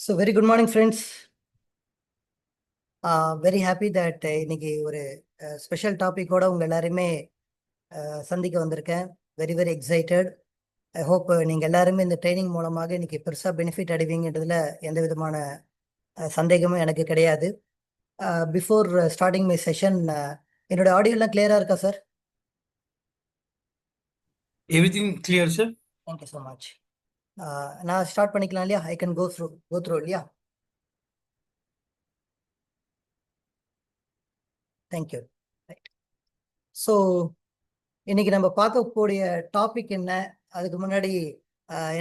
So very good morning, friends. Very happy that இன்னைக்கு ஒரு special டாபிக்கோட உங்க எல்லாருமே சந்திக்க வந்திருக்கேன். Very very excited. I hope நீங்க எல்லாருமே இந்த ட்ரைனிங் மூலமாக இன்னைக்கு பெருசா பெனிஃபிட் அடைவீங்கன்றதுல எந்த விதமான சந்தேகமும் எனக்கு கிடையாது. பிஃபோர் ஸ்டார்டிங் மை செஷன், என்னோட ஆடியோ எல்லாம் கிளியரா இருக்கா sir? Everything clear, sir? Thank you so much. நான் ஸ்டார்ட் பண்ணிக்கலாம் இல்லையா? ஐ கேன் கோ த்ரூ இல்லையா? தேங்க்யூ. ரைட். ஸோ இன்னைக்கு நம்ம பார்க்கக்கூடிய டாபிக் என்ன? அதுக்கு முன்னாடி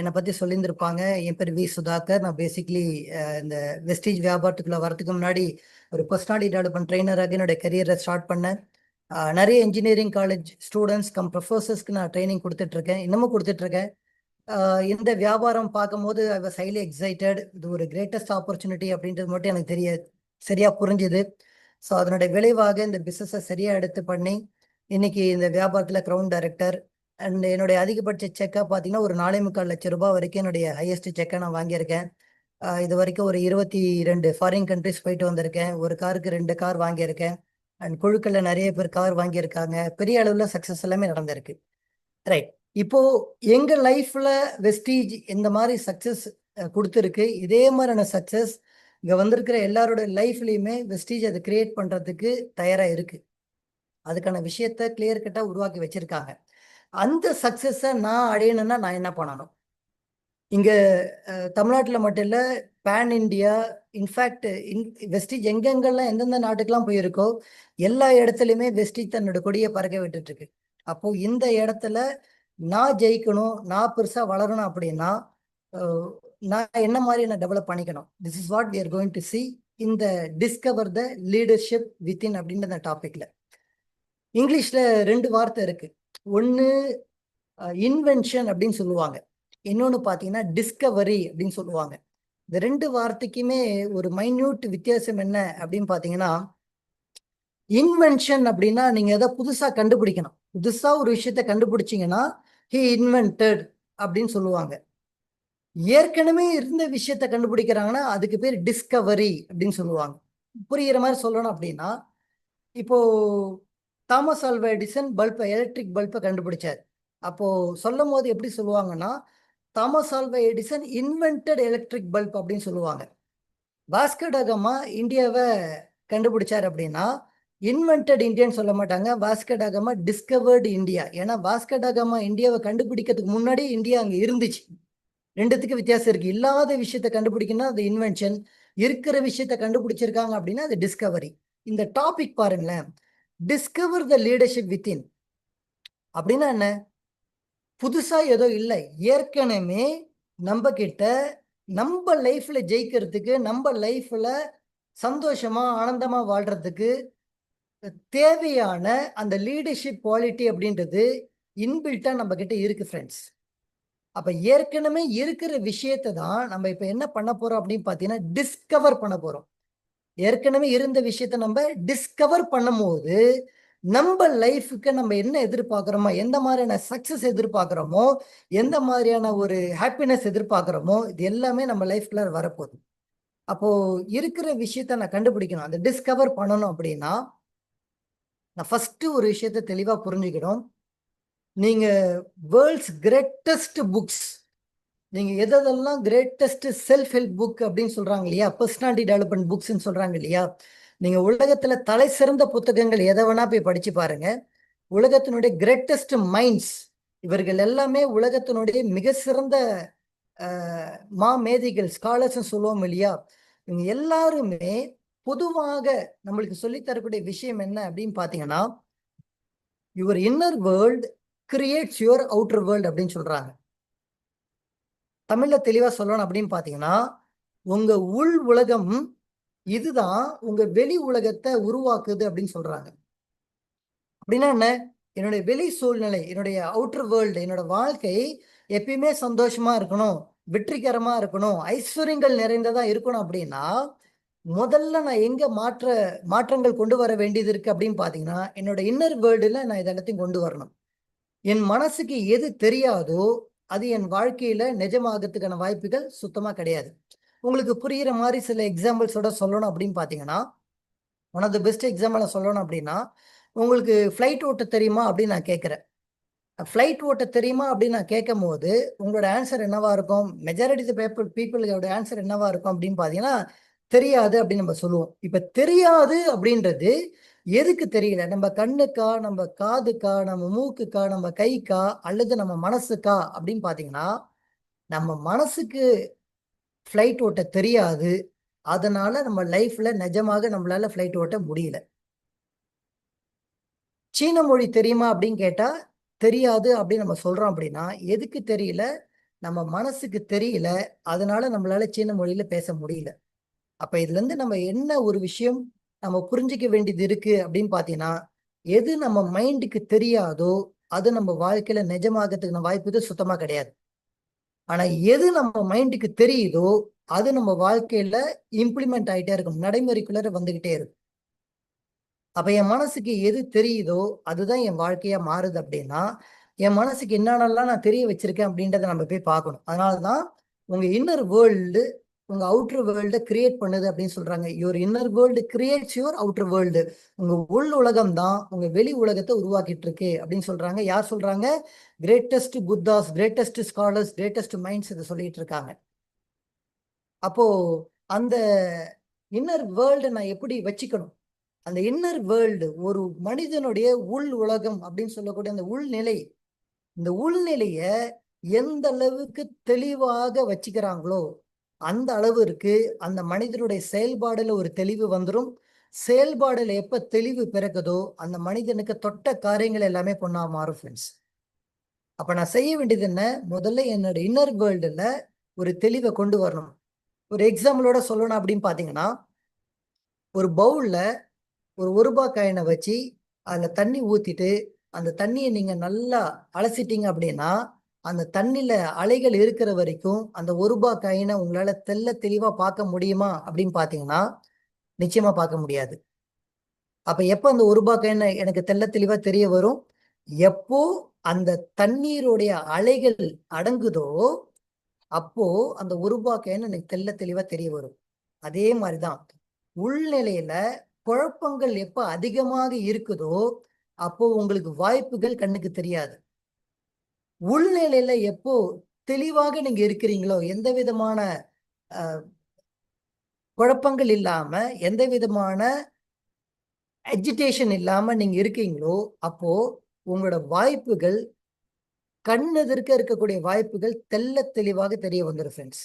என்னை பற்றி சொல்லியிருந்திருப்பாங்க. என் பேர் வி சுதாகர். நான் பேசிக்லி இந்த வெஸ்டீஜ் வியாபாரத்துக்குள்ள வரதுக்கு முன்னாடி ஒரு பர்சனாலிட்டி டெவலப்மெண்ட் ட்ரெயினராக என்னுடைய கரியரை ஸ்டார்ட் பண்ணேன். நிறைய இன்ஜினியரிங் காலேஜ் ஸ்டூடெண்ட்ஸ் ப்ரொஃபஸர்ஸ்க்கு நான் ட்ரைனிங் கொடுத்துட்ருக்கேன், இன்னமும் கொடுத்துட்ருக்கேன். இந்த வியாபாரம் பார்க்கும்போது ஐ வாஸ் ஹைலி எக்ஸைட்டட். இது ஒரு கிரேட்டஸ்ட் ஆப்பர்ச்சுனிட்டி அப்படின்றது மட்டும் எனக்கு சரியாக புரிஞ்சுது. ஸோ அதனுடைய விளைவாக இந்த பிஸ்னஸை சரியாக எடுத்து பண்ணி இன்னைக்கு இந்த வியாபாரத்தில் கிரவுண்ட் டைரக்டர். அண்ட் என்னுடைய அதிகபட்ச செக்கை பார்த்தீங்கன்னா ஒரு 4.25 லட்சம் ரூபாய் வரைக்கும் என்னுடைய ஹையஸ்ட் செக்கை நான் வாங்கியிருக்கேன். இது வரைக்கும் ஒரு 22 ஃபாரின் கண்ட்ரிஸ் போயிட்டு வந்திருக்கேன். ஒரு காருக்கு 2 கார் வாங்கியிருக்கேன். அண்ட் குழுக்களில் நிறைய பேர் கார் வாங்கியிருக்காங்க. பெரிய அளவில் சக்ஸஸ் எல்லாமே நடந்திருக்கு. ரைட். இப்போ எங்க லைஃப்ல வெஸ்டீஜ் இந்த மாதிரி சக்ஸஸ் கொடுத்துருக்கு. இதே மாதிரியான சக்ஸஸ் இங்க வந்திருக்கிற எல்லாரோட லைஃப்லயுமே வெஸ்டீஜ் அதை கிரியேட் பண்றதுக்கு தயாரா இருக்கு. அதுக்கான விஷயத்த கிளியர் கட்டா உருவாக்கி வச்சிருக்காங்க. அந்த சக்சஸை நான் அடையணும்னா நான் என்ன பண்ணணும்? இங்க தமிழ்நாட்டில் மட்டும் இல்லை, பேன் இண்டியா, இன்ஃபேக்ட் வெஸ்டீஜ் எங்கெங்கெல்லாம் எந்தெந்த நாட்டுக்கெல்லாம் போயிருக்கோ எல்லா இடத்துலையுமே வெஸ்டீஜ் தன்னோட கொடியை பறக்க விட்டுட்டு இருக்கு. அப்போ இந்த இடத்துல நான் ஜெயிக்கணும், நான் பெருசா வளரணும் அப்படின்னா நான் என்ன மாதிரி நான் டெவலப் பண்ணிக்கணும்? This is what we are going to see இந்த டிஸ்கவர் த லீடர்ஷிப் வித்தின் அப்படின்ற அந்த டாபிக்ல. இங்கிலீஷ்ல 2 வார்த்தை இருக்கு. ஒன்று இன்வென்ஷன் அப்படின்னு சொல்லுவாங்க, இன்னொன்று பார்த்தீங்கன்னா டிஸ்கவரி அப்படின்னு சொல்லுவாங்க. இந்த 2 வார்த்தைக்குமே ஒரு மைன்யூட் வித்தியாசம் என்ன அப்படின்னு பார்த்தீங்கன்னா, இன்வென்ஷன் அப்படின்னா நீங்க எதை புதுசா கண்டுபிடிக்கணும். புதுசா ஒரு விஷயத்த கண்டுபிடிச்சிங்கன்னா ஹி இன்வென்டட் அப்படின்னு சொல்லுவாங்க. ஏற்கனவே இருந்த விஷயத்த கண்டுபிடிக்கிறாங்கன்னா அதுக்கு பேர் டிஸ்கவரி அப்படின்னு சொல்லுவாங்க. புரிகிற மாதிரி சொல்லணும் அப்படின்னா, இப்போ தாமஸ் ஆல்வா எடிசன் எலக்ட்ரிக் பல்பை கண்டுபிடிச்சார். அப்போ சொல்லும் போது எப்படி சொல்லுவாங்கன்னா, Thomas Alva Edison invented electric bulb அப்படின்னு சொல்லுவாங்க. வாஸ்கோ ட காமா இந்தியாவை கண்டுபிடிச்சார் அப்படின்னா இன்வென்டட் இந்தியான்னு சொல்ல மாட்டாங்க, வாஸ்கோ ட காமா டிஸ்கவர்டு இந்தியா. ஏன்னா வாஸ்கோ ட காமா இந்தியாவை கண்டுபிடிக்கிறதுக்கு முன்னாடி இந்தியா அங்கே இருந்துச்சு. ரெண்டுத்துக்கு வித்தியாசம் இருக்கு. இல்லாத விஷயத்த கண்டுபிடிக்கணும் அது இன்வென்ஷன், இருக்கிற விஷயத்த கண்டுபிடிச்சிருக்காங்க அப்படின்னா அது டிஸ்கவரி. இந்த டாபிக் பாருங்களேன், டிஸ்கவர் த லீடர்ஷிப் வித்தின் அப்படின்னா என்ன? புதுசா ஏதோ இல்லை, ஏற்கனவே நம்ம கிட்ட நம்ம லைஃப்ல ஜெயிக்கிறதுக்கு, நம்ம லைஃப்ல சந்தோஷமா ஆனந்தமா வாழ்றதுக்கு தேவையான அந்த லீடர்ஷிப் குவாலிட்டி அப்படின்றது இன்பில்ட்டா நம்ம கிட்ட இருக்கு ஃப்ரெண்ட்ஸ். அப்ப ஏற்கனவே இருக்கிற விஷயத்தை தான் நம்ம இப்ப என்ன பண்ண போறோம் அப்படின்னு பாத்தீங்கன்னா டிஸ்கவர் பண்ண போறோம். ஏற்கனவே இருந்த விஷயத்த நம்ம டிஸ்கவர் பண்ணும் போது நம்ம லைஃபுக்கு நம்ம என்ன எதிர்பார்க்கிறோமோ, எந்த மாதிரியான சக்சஸ் எதிர்பார்க்கிறோமோ, எந்த மாதிரியான ஒரு ஹாப்பினஸ் எதிர்பார்க்கிறோமோ, இது எல்லாமே நம்ம லைஃப்ல வரப்போகுது. அப்போ இருக்கிற விஷயத்த நான் கண்டுபிடிக்கணும், அந்த டிஸ்கவர் பண்ணணும் அப்படின்னா நான் ஃபர்ஸ்ட் ஒரு விஷயத்த தெளிவா புரிஞ்சுக்கணும். நீங்க வேர்ல்ட்ஸ் கிரேட்டஸ்ட் புக்ஸ், நீங்க எதெல்லாம் கிரேட்டஸ்ட் செல்ஃப் ஹெல்ப் புக் அப்படின்னு சொல்றாங்க இல்லையா, பர்சனாலிட்டி டெவலப்மெண்ட் புக்ஸ்ன்னு சொல்றாங்க இல்லையா, நீங்க உலகத்துல தலை சிறந்த புத்தகங்கள் எதை வேணா போய் படிச்சு பாருங்க. உலகத்தினுடைய கிரேட்டஸ்ட் மைண்ட்ஸ், இவர்கள் எல்லாமே உலகத்தினுடைய மிக சிறந்த மேதைகள், ஸ்காலர்ஸ் சொல்லுவோம் இல்லையா, இவங்க எல்லாருமே பொதுவாக நம்மளுக்கு சொல்லித்தரக்கூடிய விஷயம் என்ன அப்படின்னு பாத்தீங்கன்னா, your inner world creates your outer world அப்படின்னு சொல்றாங்க. தமிழ்ல தெளிவா சொல்லணும் அப்படின்னு பாத்தீங்கன்னா, உங்க உள் உலகம் இதுதான் உங்க வெளி உலகத்தை உருவாக்குது அப்படின்னு சொல்றாங்க. அப்படின்னா என்ன? என்னுடைய வெளி சூழ்நிலை, என்னுடைய அவுட்டர் வேர்ல்டு, என்னோட வாழ்க்கை எப்பயுமே சந்தோஷமா இருக்கணும், வெற்றிகரமா இருக்கணும், ஐஸ்வர்யங்கள் நிறைந்ததா இருக்கணும் அப்படின்னா முதல்ல நான் எங்க மாற்றங்கள் கொண்டு வர வேண்டியது இருக்கு அப்படின்னு பாத்தீங்கன்னா, என்னோட இன்னர் வேர்ல்டுல நான் இதெல்லாத்தையும் கொண்டு வரணும். என் மனசுக்கு எது தெரியாதோ அது என் வாழ்க்கையில நிஜமாகறதுக்கான வாய்ப்புகள் சுத்தமா கிடையாது. உங்களுக்கு புரியுற மாதிரி சில எக்ஸாம்பிள்ஸோட சொல்லணும் அப்படின்னு பார்த்தீங்கன்னா, ஒன் ஆஃப் த பெஸ்ட் எக்ஸாம்பிள சொல்லணும் அப்படின்னா, உங்களுக்கு ஃப்ளைட் ஓட்ட தெரியுமா அப்படின்னு நான் கேட்கிறேன். ஃப்ளைட் ஓட்ட தெரியுமா அப்படின்னு நான் கேட்கும்போது, உங்களோட ஆன்சர் என்னவா இருக்கும்? மெஜாரிட்டி ஆஃப் பீப்பிளோட ஆன்சர் என்னவா இருக்கும் அப்படின்னு பார்த்தீங்கன்னா, தெரியாது அப்படின்னு நம்ம சொல்லுவோம். இப்ப தெரியாது அப்படின்றது எதுக்கு தெரியல? நம்ம கண்ணுக்கா, நம்ம காதுக்கா, நம்ம மூக்குக்கா, நம்ம கைக்கா, அல்லது நம்ம மனசுக்கா அப்படின்னு பார்த்தீங்கன்னா, நம்ம மனசுக்கு ஃப்ளைட் ஓட்ட தெரியாது. அதனால நம்ம லைஃப்ல நிஜமாக நம்மளால ஃப்ளைட் ஓட்ட முடியல. சீன மொழி தெரியுமா அப்படின்னு கேட்டா தெரியாது அப்படின்னு நம்ம சொல்றோம் அப்படின்னா எதுக்கு தெரியல? நம்ம மனசுக்கு தெரியல. அதனால நம்மளால சீன மொழியில பேச முடியல. அப்ப இதுல இருந்து நம்ம என்ன ஒரு விஷயம் நம்ம புரிஞ்சுக்க வேண்டியது இருக்கு அப்படின்னு பாத்தீங்கன்னா, எது நம்ம மைண்டுக்கு தெரியாதோ அது நம்ம வாழ்க்கையில நிஜமாகறதுக்கான வாய்ப்புகள் சுத்தமா கிடையாது. ஆனா எது நம்ம மைண்டுக்கு தெரியுதோ அது நம்ம வாழ்க்கையில இம்ப்ளிமெண்ட் ஆயிட்டே இருக்கும், நடைமுறைக்குள்ள வந்துகிட்டே இருக்கும். அப்ப என் மனசுக்கு எது தெரியுதோ அதுதான் என் வாழ்க்கையா மாறுது அப்படின்னா, என் மனசுக்கு என்னென்னலாம் நான் தெரிய வச்சிருக்கேன் அப்படின்றத நம்ம போய் பார்க்கணும். அதனாலதான் உங்க இன்னர் வேர்ல்டு உங்க அவுட்டர் வேர்ல்ட கிரியேட் பண்ணுது அப்படின்னு சொல்றாங்க. Your inner world creates your outer world. உங்க உள் உலகம் தான் உங்க வெளி உலகத்தை உருவாக்கிட்டு இருக்கு அப்படின்னு சொல்றாங்க. யார் சொல்றாங்க? Greatest Buddha's, greatest scholars, greatest minds இதை சொல்லிட்டு இருக்காங்க. அப்போ அந்த இன்னர் வேர்ல்டு நான் எப்படி வச்சுக்கணும்? அந்த இன்னர் வேர்ல்டு ஒரு மனிதனுடைய உள் உலகம் அப்படின்னு சொல்லக்கூடிய அந்த உள்நிலை, இந்த உள்நிலைய எந்த அளவுக்கு தெளிவாக வச்சுக்கிறாங்களோ அந்த அளவிற்கு அந்த மனிதனுடைய செயல்பாடுல ஒரு தெளிவு வந்துடும். செயல்பாடுல எப்ப தெளிவு பிறகுதோ அந்த மனிதனுக்கு தொட்ட காரியங்கள் எல்லாமே பொண்ணா மாறும் ஃப்ரெண்ட்ஸ். அப்ப நான் செய்ய வேண்டியது என்ன? முதல்ல என்னோட இன்னர் வேர்ல்டுல ஒரு தெளிவை கொண்டு வரணும். ஒரு எக்ஸாம்பிளோட சொல்லணும் அப்படின்னு பாத்தீங்கன்னா, ஒரு பவுல்ல ஒரு ரூபாய் காயினை வச்சு அதுல தண்ணி ஊத்திட்டு அந்த தண்ணியை நீங்க நல்லா அலசிட்டீங்க அப்படின்னா அந்த தண்ணில அலைகள் இருக்கிற வரைக்கும் அந்த ஒரு ரூபாய் காயினை உங்களால தெளிவா பார்க்க முடியுமா அப்படின்னு பாத்தீங்கன்னா நிச்சயமா பார்க்க முடியாது. அப்ப எப்ப அந்த ஒரு ரூபாய் காயின் எனக்கு தெளிவா தெரிய வரும்? எப்போ அந்த தண்ணீருடைய அலைகள் அடங்குதோ அப்போ அந்த ஒரு ரூபாய் காயின் எனக்கு தெளிவா தெரிய வரும். அதே மாதிரிதான் உள்நிலையில குழப்பங்கள் எப்ப அதிகமாக இருக்குதோ அப்போ உங்களுக்கு வாய்ப்புகள் கண்ணுக்கு தெரியாது. உள்நிலையில எப்போ தெளிவாக நீங்க இருக்கிறீங்களோ, எந்த விதமான குழப்பங்கள் இல்லாம, எந்த விதமான அஜிடேஷன் இல்லாம நீங்க இருக்கீங்களோ அப்போ உங்களோட வாய்ப்புகள் கண்ணெதிர்க்க இருக்கக்கூடிய வாய்ப்புகள் தெளிவாக தெரிய வந்துடும் ஃப்ரெண்ட்ஸ்.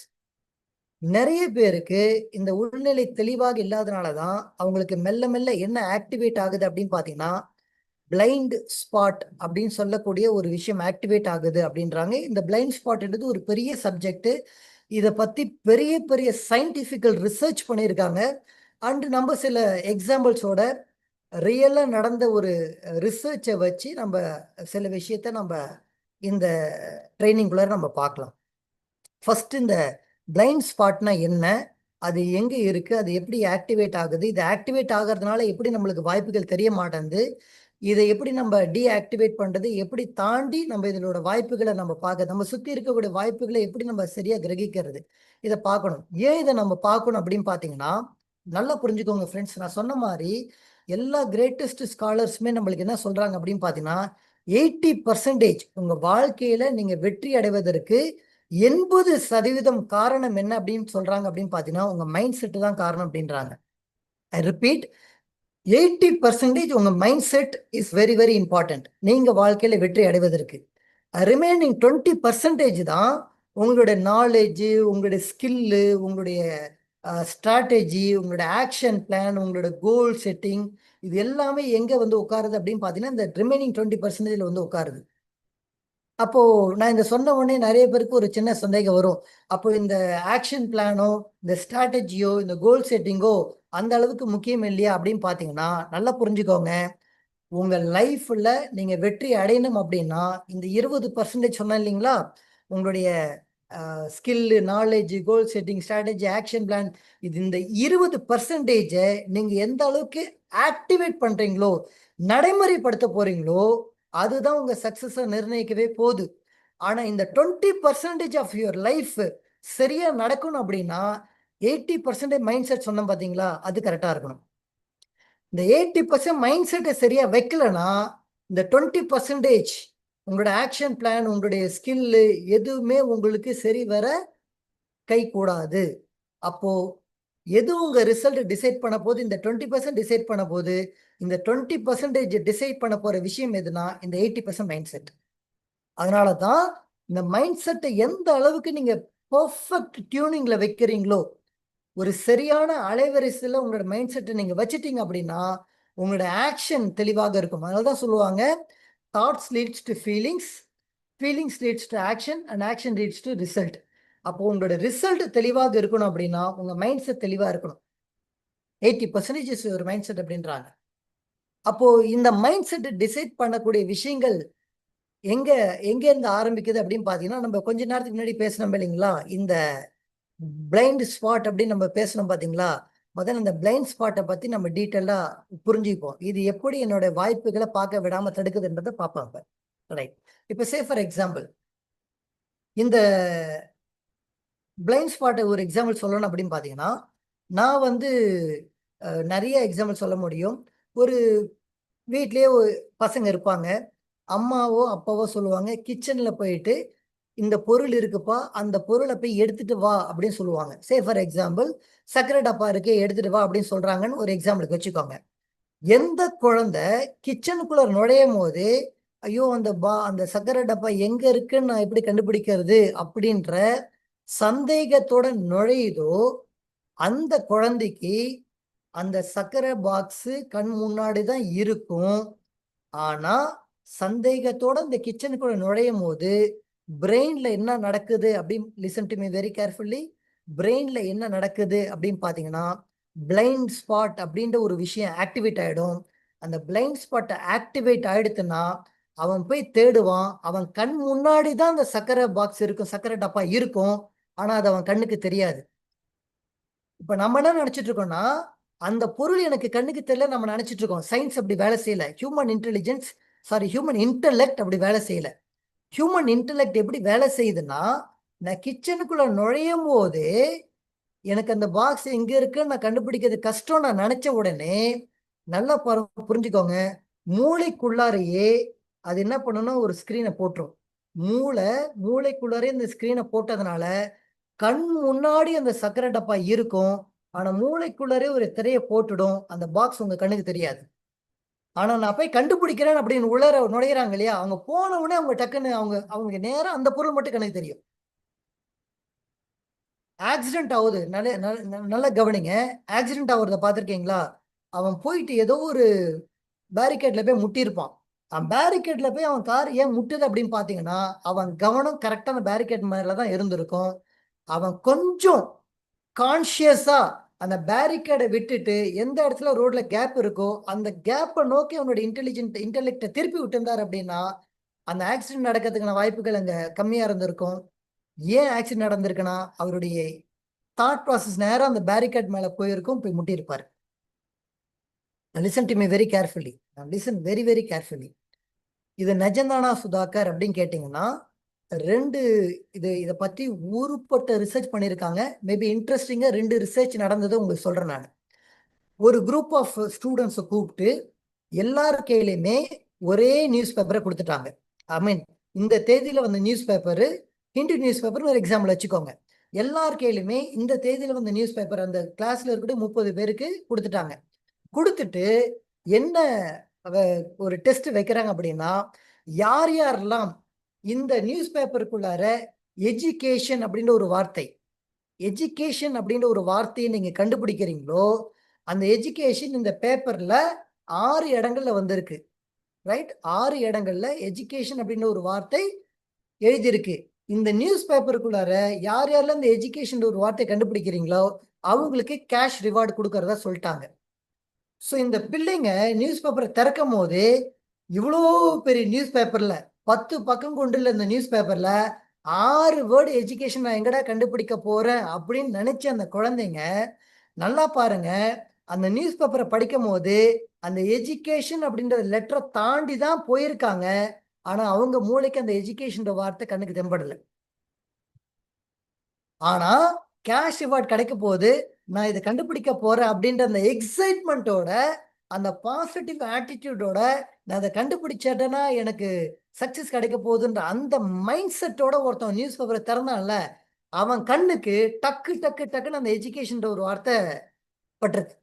நிறைய பேருக்கு இந்த உள்நிலை தெளிவாக இல்லாதனாலதான் அவங்களுக்கு மெல்ல மெல்ல என்ன ஆக்டிவேட் ஆகுது அப்படின்னு பாத்தீங்கன்னா, பிளைண்ட் ஸ்பாட் அப்படின்னு சொல்லக்கூடிய ஒரு விஷயம் ஆக்டிவேட் ஆகுது அப்படின்றாங்க. இந்த பிளைண்ட் ஸ்பாட்ன்றது ஒரு பெரிய சப்ஜெக்ட். இதை பத்தி பெரிய பெரிய சயின்டிபிக்கல் ரிசர்ச் பண்ணியிருக்காங்க. அண்ட் நம்ம சில எக்ஸாம்பிள்ஸோட ரியலா நடந்த ஒரு ரிசர்ச்சை வச்சு நம்ம சில விஷயத்த நம்ம இந்த ட்ரைனிங்குள்ள நம்ம பார்க்கலாம். ஃபர்ஸ்ட் இந்த பிளைண்ட் ஸ்பாட்னா என்ன? அது எங்க இருக்கு? அது எப்படி ஆக்டிவேட் ஆகுது? இது ஆக்டிவேட் ஆகிறதுனால எப்படி நம்மளுக்கு வாய்ப்புகள் தெரிய மாட்டேங்குது? இதை எப்படி நம்ம டீஆக்டிவேட் பண்றது? எப்படி தாண்டி நம்ம இதனோட வாய்ப்புகளை நம்ம பார்க்க, நம்ம சுத்தி இருக்கக்கூடிய வாய்ப்புகளை எப்படி நம்ம சரியா கிரகிக்கிறது? இதை பார்க்கணும். ஏன் இதை நம்ம பார்க்கணும் அப்படின்னு பார்த்தீங்கன்னா, நல்லா புரிஞ்சுக்கோங்க ஃப்ரெண்ட்ஸ். நான் சொன்ன மாதிரி எல்லா கிரேட்டஸ்ட் ஸ்காலர்ஸுமே நம்மளுக்கு என்ன சொல்றாங்க அப்படின்னு பார்த்தீங்கன்னா, 80% உங்க வாழ்க்கையில நீங்க வெற்றி அடைவதற்கு 80% காரணம் என்ன அப்படின்னு சொல்றாங்க அப்படின்னு பார்த்தீங்கன்னா, உங்க மைண்ட் செட் தான் காரணம் அப்படின்றாங்க. ஐ ரிப்பீட், 80% உங்க mind set is very very important நீங்க வாழ்க்கையில வெற்றி அடைவதற்கு. ரிமைனிங் 20% தான் உங்களுடைய நாலேஜ், உங்களுடைய ஸ்கில்லு, உங்களுடைய ஸ்ட்ராட்டஜி, உங்களோட ஆக்ஷன் பிளான், உங்களோட கோல் செட்டிங், இது எல்லாமே எங்க வந்து உட்காருது அப்படின்னு பார்த்தீங்கன்னா இந்த ரிமைனிங் 20% வந்து உட்காருது. அப்போ நான் இந்த சொன்ன உடனே நிறைய பேருக்கு ஒரு சின்ன சந்தேகம் வரும். அப்போ இந்த ஆக்ஷன் பிளானோ, இந்த ஸ்ட்ராட்டஜியோ, இந்த கோல் செட்டிங்கோ அந்த அளவுக்கு முக்கியம் இல்லையா அப்படின்னு பார்த்தீங்கன்னா, நல்லா புரிஞ்சுக்கோங்க. உங்க லைஃப்ல நீங்க வெற்றி அடையணும் அப்படின்னா இந்த 20% சொன்னேன் இல்லைங்களா? உங்களுடைய ஸ்கில்லு, நாலேஜ், கோல் செட்டிங், ஸ்ட்ராட்டஜி, ஆக்ஷன் பிளான், இது இந்த 20% நீங்க எந்த அளவுக்கு ஆக்டிவேட் பண்றீங்களோ, நடைமுறைப்படுத்த போறீங்களோ, அதுதான் உங்க சக்சஸை நிர்ணயிக்கவே போகுது. ஆனா இந்த 20% ஆஃப் யுவர் லைஃப் சரியா நடக்கணும் அப்படின்னா 80% மைண்ட் செட் சொன்னோம் பாத்தீங்களா, அது கரெக்டா இருக்கணும். இந்த 80% மைண்ட் செட்டை சரியா வைக்கலனா இந்த 20% உங்களோட ஆக்ஷன் பிளான், உங்களுடைய ஸ்கில் எதுவுமே உங்களுக்கு சரி வர கை கூடாது. அப்போ எது உங்க ரிசல்ட் டிசைட் பண்ண போது, இந்த 20% டிசைட் பண்ண போது, இந்த 20% டிசைட் பண்ண போற விஷயம் எதுனா இந்த 80% மைண்ட் செட். அதனால தான் இந்த மைண்ட் செட்டை எந்த அளவுக்கு நீங்க பெர்ஃபெக்ட் டியூனிங்ல வைக்கிறீங்களோ, ஒரு சரியான அலைவரிசையில உங்களோட மைண்ட் செட்டை நீங்க வச்சிட்டீங்க அப்படின்னா, உங்களோட ஆக்ஷன் தெளிவாக இருக்கும். அதனால தான் சொல்லுவாங்க, thoughts leads to feelings, feelings leads to action and action leads to result. அப்போ உங்களோட ரிசல்ட் தெளிவாக இருக்கணும் அப்படின்னா, உங்க மைண்ட் செட் தெளிவா இருக்கணும். 80% ஒரு மைண்ட் செட் அப்படின்றாங்க. அப்போ இந்த மைண்ட் செட் டிசைட் பண்ணக்கூடிய விஷயங்கள் எங்க எங்க இருந்து ஆரம்பிக்குது அப்படின்னு பாத்தீங்கன்னா, நம்ம கொஞ்ச நேரத்துக்கு முன்னாடி பேசணும் இல்லைங்களா, இந்த பிளைண்ட் ஸ்பாட் அப்படின்னு நம்ம பேசணும் பாத்தீங்களா. முதல்ல இந்த பிளைண்ட் ஸ்பாட்டை பத்தி நம்ம டீட்டெயிலா புரிஞ்சுப்போம். இது எப்படி என்னோட வாய்ப்புகளை பார்க்க விடாம தடுக்குதுன்றதை பார்ப்பாங்க. ரைட். இப்ப சே ஃபார் எக்ஸாம்பிள், இந்த பிளைண்ட் ஸ்பாட்டை ஒரு எக்ஸாம்பிள் சொல்லணும் அப்படின்னு பாத்தீங்கன்னா, நான் வந்து நிறைய எக்ஸாம்பிள் சொல்ல முடியும். ஒரு வீட்லயே பசங்க இருப்பாங்க. அம்மாவோ அப்பாவோ சொல்லுவாங்க, கிச்சன்ல போயிட்டு இந்த பொருள் இருக்குப்பா, அந்த பொருளை போய் எடுத்துட்டு வா அப்படின்னு சொல்லுவாங்க. சே ஃபார் எக்ஸாம்பிள், சர்க்கரை டப்பா இருக்கு எடுத்துட்டு வா அப்படின்னு சொல்றாங்கன்னு ஒரு எக்ஸாம்பிளுக்கு வச்சுக்கோங்க. எந்த குழந்தை கிச்சனுக்குள்ள நுழையும் போது, ஐயோ அந்த சர்க்கரை டப்பா எங்க இருக்குன்னு நான் எப்படி கண்டுபிடிக்கிறது அப்படின்ற சந்தேகத்தோட நுழையுதோ, அந்த குழந்தைக்கு அந்த சர்க்கரை பாக்ஸ் கண் முன்னாடி தான் இருக்கும். ஆனா சந்தேகத்தோட இந்த கிச்சனுக்குள்ள நுழையும் போது பிரெயின்ல என்ன நடக்குது அப்படின்னு listen to me very carefully. பிரெயின்ல என்ன நடக்குது அப்படின்னு பாத்தீங்கன்னா, பிளைண்ட் ஸ்பாட் அப்படின்ற ஒரு விஷயம் ஆக்டிவேட் ஆயிடும். அந்த பிளைண்ட் ஸ்பாட் ஆக்டிவேட் ஆயிடுத்துன்னா அவன் போய் தேடுவான். அவன் கண் முன்னாடி தான் அந்த சர்க்கரை பாக்ஸ் இருக்கும், சர்க்கரை டப்பா இருக்கும். ஆனா அது அவன் கண்ணுக்கு தெரியாது. இப்ப நம்ம என்ன நினைச்சிட்டு இருக்கோம்னா, அந்த பொருள் எனக்கு கண்ணுக்கு தெரியல நம்ம நினைச்சிட்டு இருக்கோம். சயின்ஸ் அப்படி வேலை செய்யல. ஹியூமன் இன்டெலெக்ட் அப்படி வேலை செய்யல. ஹியூமன் இன்டெலெக்ட் எப்படி வேலை செய்யுதுன்னா, நான் கிச்சனுக்குள்ள நுழையும் போதே எனக்கு அந்த பாக்ஸ் எங்க இருக்குன்னு நான் கண்டுபிடிக்கிறது கஷ்டம் நான் நினைச்ச உடனே, நல்லா புரிஞ்சுக்கோங்க, மூளைக்குள்ளாரையே அது என்ன பண்ணும்னா ஒரு ஸ்கிரீனை போட்டுரும். மூளைக்குள்ளாரே இந்த ஸ்கிரீனை போட்டதுனால கண் முன்னாடி அந்த சர்க்கரை டப்பா இருக்கும். ஆனா மூளைக்குள்ளாரே ஒரு திரையை போட்டுடும். அந்த பாக்ஸ் உங்க கண்ணுக்கு தெரியாது. ஆனா நான் போய் கண்டுபிடிக்கிறேன் அப்படின்னு உள்ளார நுழையிறாங்க இல்லையா, அவங்க போன உடனே அவங்க டக்குன்னு அவங்க நேரா அந்த பொருள் மட்டும் கண்ணுக்கு தெரியும். ஆக்சிடென்ட் ஆகுது. நல்லா கவனிங்க. ஆக்சிடென்ட் ஆகுறத பார்த்திருக்கீங்களா? அவன் போயிட்டு ஏதோ ஒரு பேரிகேட்ல போய் முட்டியிருப்பான். பேரிகேட்ல போய் அவன் கார் ஏன் முட்டுது அப்படின்னு பார்த்தீங்கன்னா, அவன் கவனம் கரெக்ட்டா அந்த பேரிகேட் மேல தான் இருந்திருக்கும். அவன் கொஞ்சம் கான்ஷியஸா அந்த பேரிகேட விட்டுட்டு எந்த இடத்துல ரோட்ல கேப் இருக்கோ, அந்த கேப்ப நோக்கி அவனோட இன்டெலெக்ட்ட திருப்பி விட்டிருந்தார் அப்படின்னா, அந்த ஆக்சிடென்ட் நடக்கிறதுக்கான வாய்ப்புகள் அங்க கம்மியா இருந்திருக்கும். ஏன் ஆக்சிடென்ட் நடந்திருக்குன்னா, அவருடைய தாட் ப்ராசஸ் நேரா அந்த பேரிகேட் மேல போயிருக்கும், போய் முட்டியிருப்பாரு. Listen to me very carefully. Listen very very carefully. இது நிஜம்தானா சுதாகர் அப்படின்னு கேட்டீங்கன்னா, 2 இத பத்தி ஊருப்பட்ட ரிசர்ச் பண்ணியிருக்காங்க. மேபி இன்ட்ரெஸ்டிங்கா 2 ரிசர்ச் நடந்தது உங்களுக்கு சொல்றேன் நானு. ஒரு குரூப் ஆஃப் ஸ்டூடண்ட்ஸ கூப்பிட்டு எல்லார் கையிலுமே ஒரே நியூஸ் பேப்பரை கொடுத்துட்டாங்க. ஐ மீன் இந்த தேதியில வந்த நியூஸ் பேப்பரு, ஹிந்து நியூஸ் பேப்பர்னு ஒரு எக்ஸாம்பிள் வச்சுக்கோங்க. எல்லார் கையிலுமே இந்த தேதியில வந்த நியூஸ் பேப்பர் அந்த கிளாஸ்ல இருக்கக்கூடிய 30 பேருக்கு கொடுத்துட்டாங்க. கொடுத்துட்டு என்ன ஒரு டெஸ்ட் வைக்கிறாங்க அப்படின்னா, யார் யாரெல்லாம் இந்த நியூஸ் பேப்பருக்குள்ளார எஜுகேஷன் அப்படின்ற ஒரு வார்த்தையை நீங்க கண்டுபிடிக்கிறீங்களோ, அந்த எஜுகேஷன் இந்த பேப்பர்ல 6 இடங்கள்ல வந்திருக்கு. ரைட்? 6 இடங்கள்ல எஜுகேஷன் அப்படின்ற ஒரு வார்த்தை எழுதியிருக்கு. இந்த நியூஸ் பேப்பருக்குள்ளார யார் யாரெல்லாம் இந்த எஜுகேஷன் ஒரு வார்த்தை கண்டுபிடிக்கிறீங்களோ, அவங்களுக்கு கேஷ் ரிவார்டு கொடுக்கறதா சொல்லிட்டாங்க. ஸோ இந்த பிள்ளைங்க நியூஸ் பேப்பரை திறக்கும் போது, இவ்வளோ பெரிய நியூஸ் பேப்பர்ல 10 பக்கம் கொண்டுள்ள இந்த நியூஸ் பேப்பர்ல 6 வேர்டு எஜுகேஷன் நான் எங்கடா கண்டுபிடிக்க போறேன் அப்படின்னு நினைச்ச அந்த குழந்தைங்க, நல்லா பாருங்க, அந்த நியூஸ் பேப்பரை படிக்கும் போது அந்த எஜுகேஷன் அப்படின்ற லெட்டரை தாண்டி தான் போயிருக்காங்க. ஆனா அவங்க மூளைக்கு அந்த எஜுகேஷன் வார்த்தை கண்ணுக்கு தென்படல. ஆனா கேஷ் ரிவார்ட் கிடைக்க போகுது, நான் இதை கண்டுபிடிக்க போறேன் அப்படின்ற அந்த எக்ஸைட்மெண்ட்டோட, அந்த பாசிட்டிவ் ஆட்டிடியூடோட, நான் அதை கண்டுபிடிச்சேட்டேன்னா எனக்கு சக்சஸ் கிடைக்க போகுதுன்ற அந்த மைண்ட் செட்டோட ஒருத்தன் நியூஸ் பேப்பரை திறந்தான்ல, அவன் கண்ணுக்கு டக்கு டக்கு டக்குன்னு அந்த எஜுகேஷன்ற ஒரு வார்த்தை பட்டிருக்கு.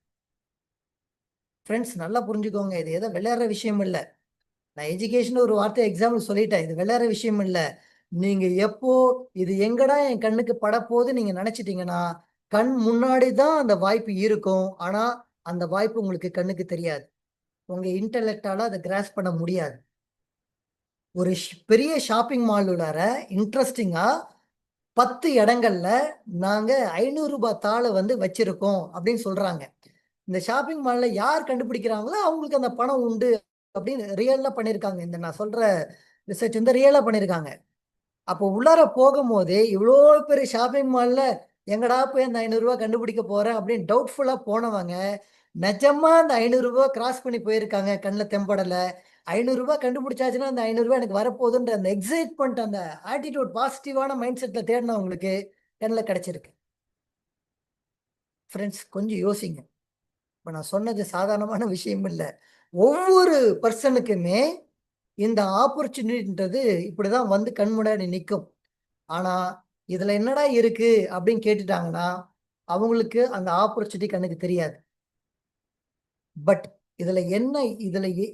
ஃப்ரெண்ட்ஸ் நல்லா புரிஞ்சுக்கோங்க, இது ஏதோ விளையாடுற விஷயம் இல்லை. நான் எஜுகேஷன் ஒரு வார்த்தை எக்ஸாம்பிள் சொல்லிட்டேன், இது விளையாடுற விஷயம் இல்லை. நீங்க எப்போ இது எங்கடா என் கண்ணுக்கு படப்போது நீங்க நினைச்சிட்டீங்கன்னா, கண் முன்னாடி தான் அந்த வாய்ப்பு இருக்கும். ஆனா அந்த வாய்ப்பு உங்களுக்கு கண்ணுக்கு தெரியாது. உங்க இன்டெலெக்டால அதை கிராஸ் பண்ண முடியாது. ஒரு பெரிய ஷாப்பிங் மால் உள்ளார இன்ட்ரெஸ்டிங்கா 10 இடங்கள்ல நாங்க 500 ரூபாய் தாளை வந்து வச்சிருக்கோம் அப்படின்னு சொல்றாங்க. இந்த ஷாப்பிங் மால்ல யார் கண்டுபிடிக்கிறாங்களோ அவங்களுக்கு அந்த பணம் உண்டு அப்படின்னு ரியலா பண்ணிருக்காங்க. இந்த நான் சொல்ற ரிசர்ச் வந்து ரியலா பண்ணிருக்காங்க. அப்போ உள்ளார போகும்போதே இவ்வளோ பெரிய ஷாப்பிங் மால்ல எங்கடா போய் அந்த 500 ரூபாய் கண்டுபிடிக்க போறேன் அப்படின்னு டவுட்ஃபுல்லா போனவங்க நிஜமா அந்த 500 ரூபாய் கிராஸ் பண்ணி போயிருக்காங்க. கண்ணில் தெம்படல. 500 ரூபாய் கண்டுபிடிச்சாச்சுன்னா அந்த 500 ரூபாய் எனக்கு வரப்போகுதுன்ற அந்த எக்ஸைட்மெண்ட், அந்த ஆட்டிடியூட், பாசிட்டிவான மைண்ட் செட்ல தேடினவங்களுக்கு கண்ணில் கிடைச்சிருக்கு. ஃப்ரெண்ட்ஸ் கொஞ்சம் யோசிங்க. இப்போ நான் சொன்னது சாதாரணமான விஷயம் இல்லை. ஒவ்வொரு பர்சனுக்குமே இந்த ஆப்பர்ச்சுனிட்டின்றது இப்படிதான் வந்து கண் முன்னாடி நிற்கும். ஆனா இதுல என்னடா இருக்கு அப்படின்னு கேட்டுட்டாங்கன்னா அவங்களுக்கு அந்த ஆப்பர்ச்சுனிட்டி கண்ணுக்கு தெரியாது. பட் இதுல என்ன,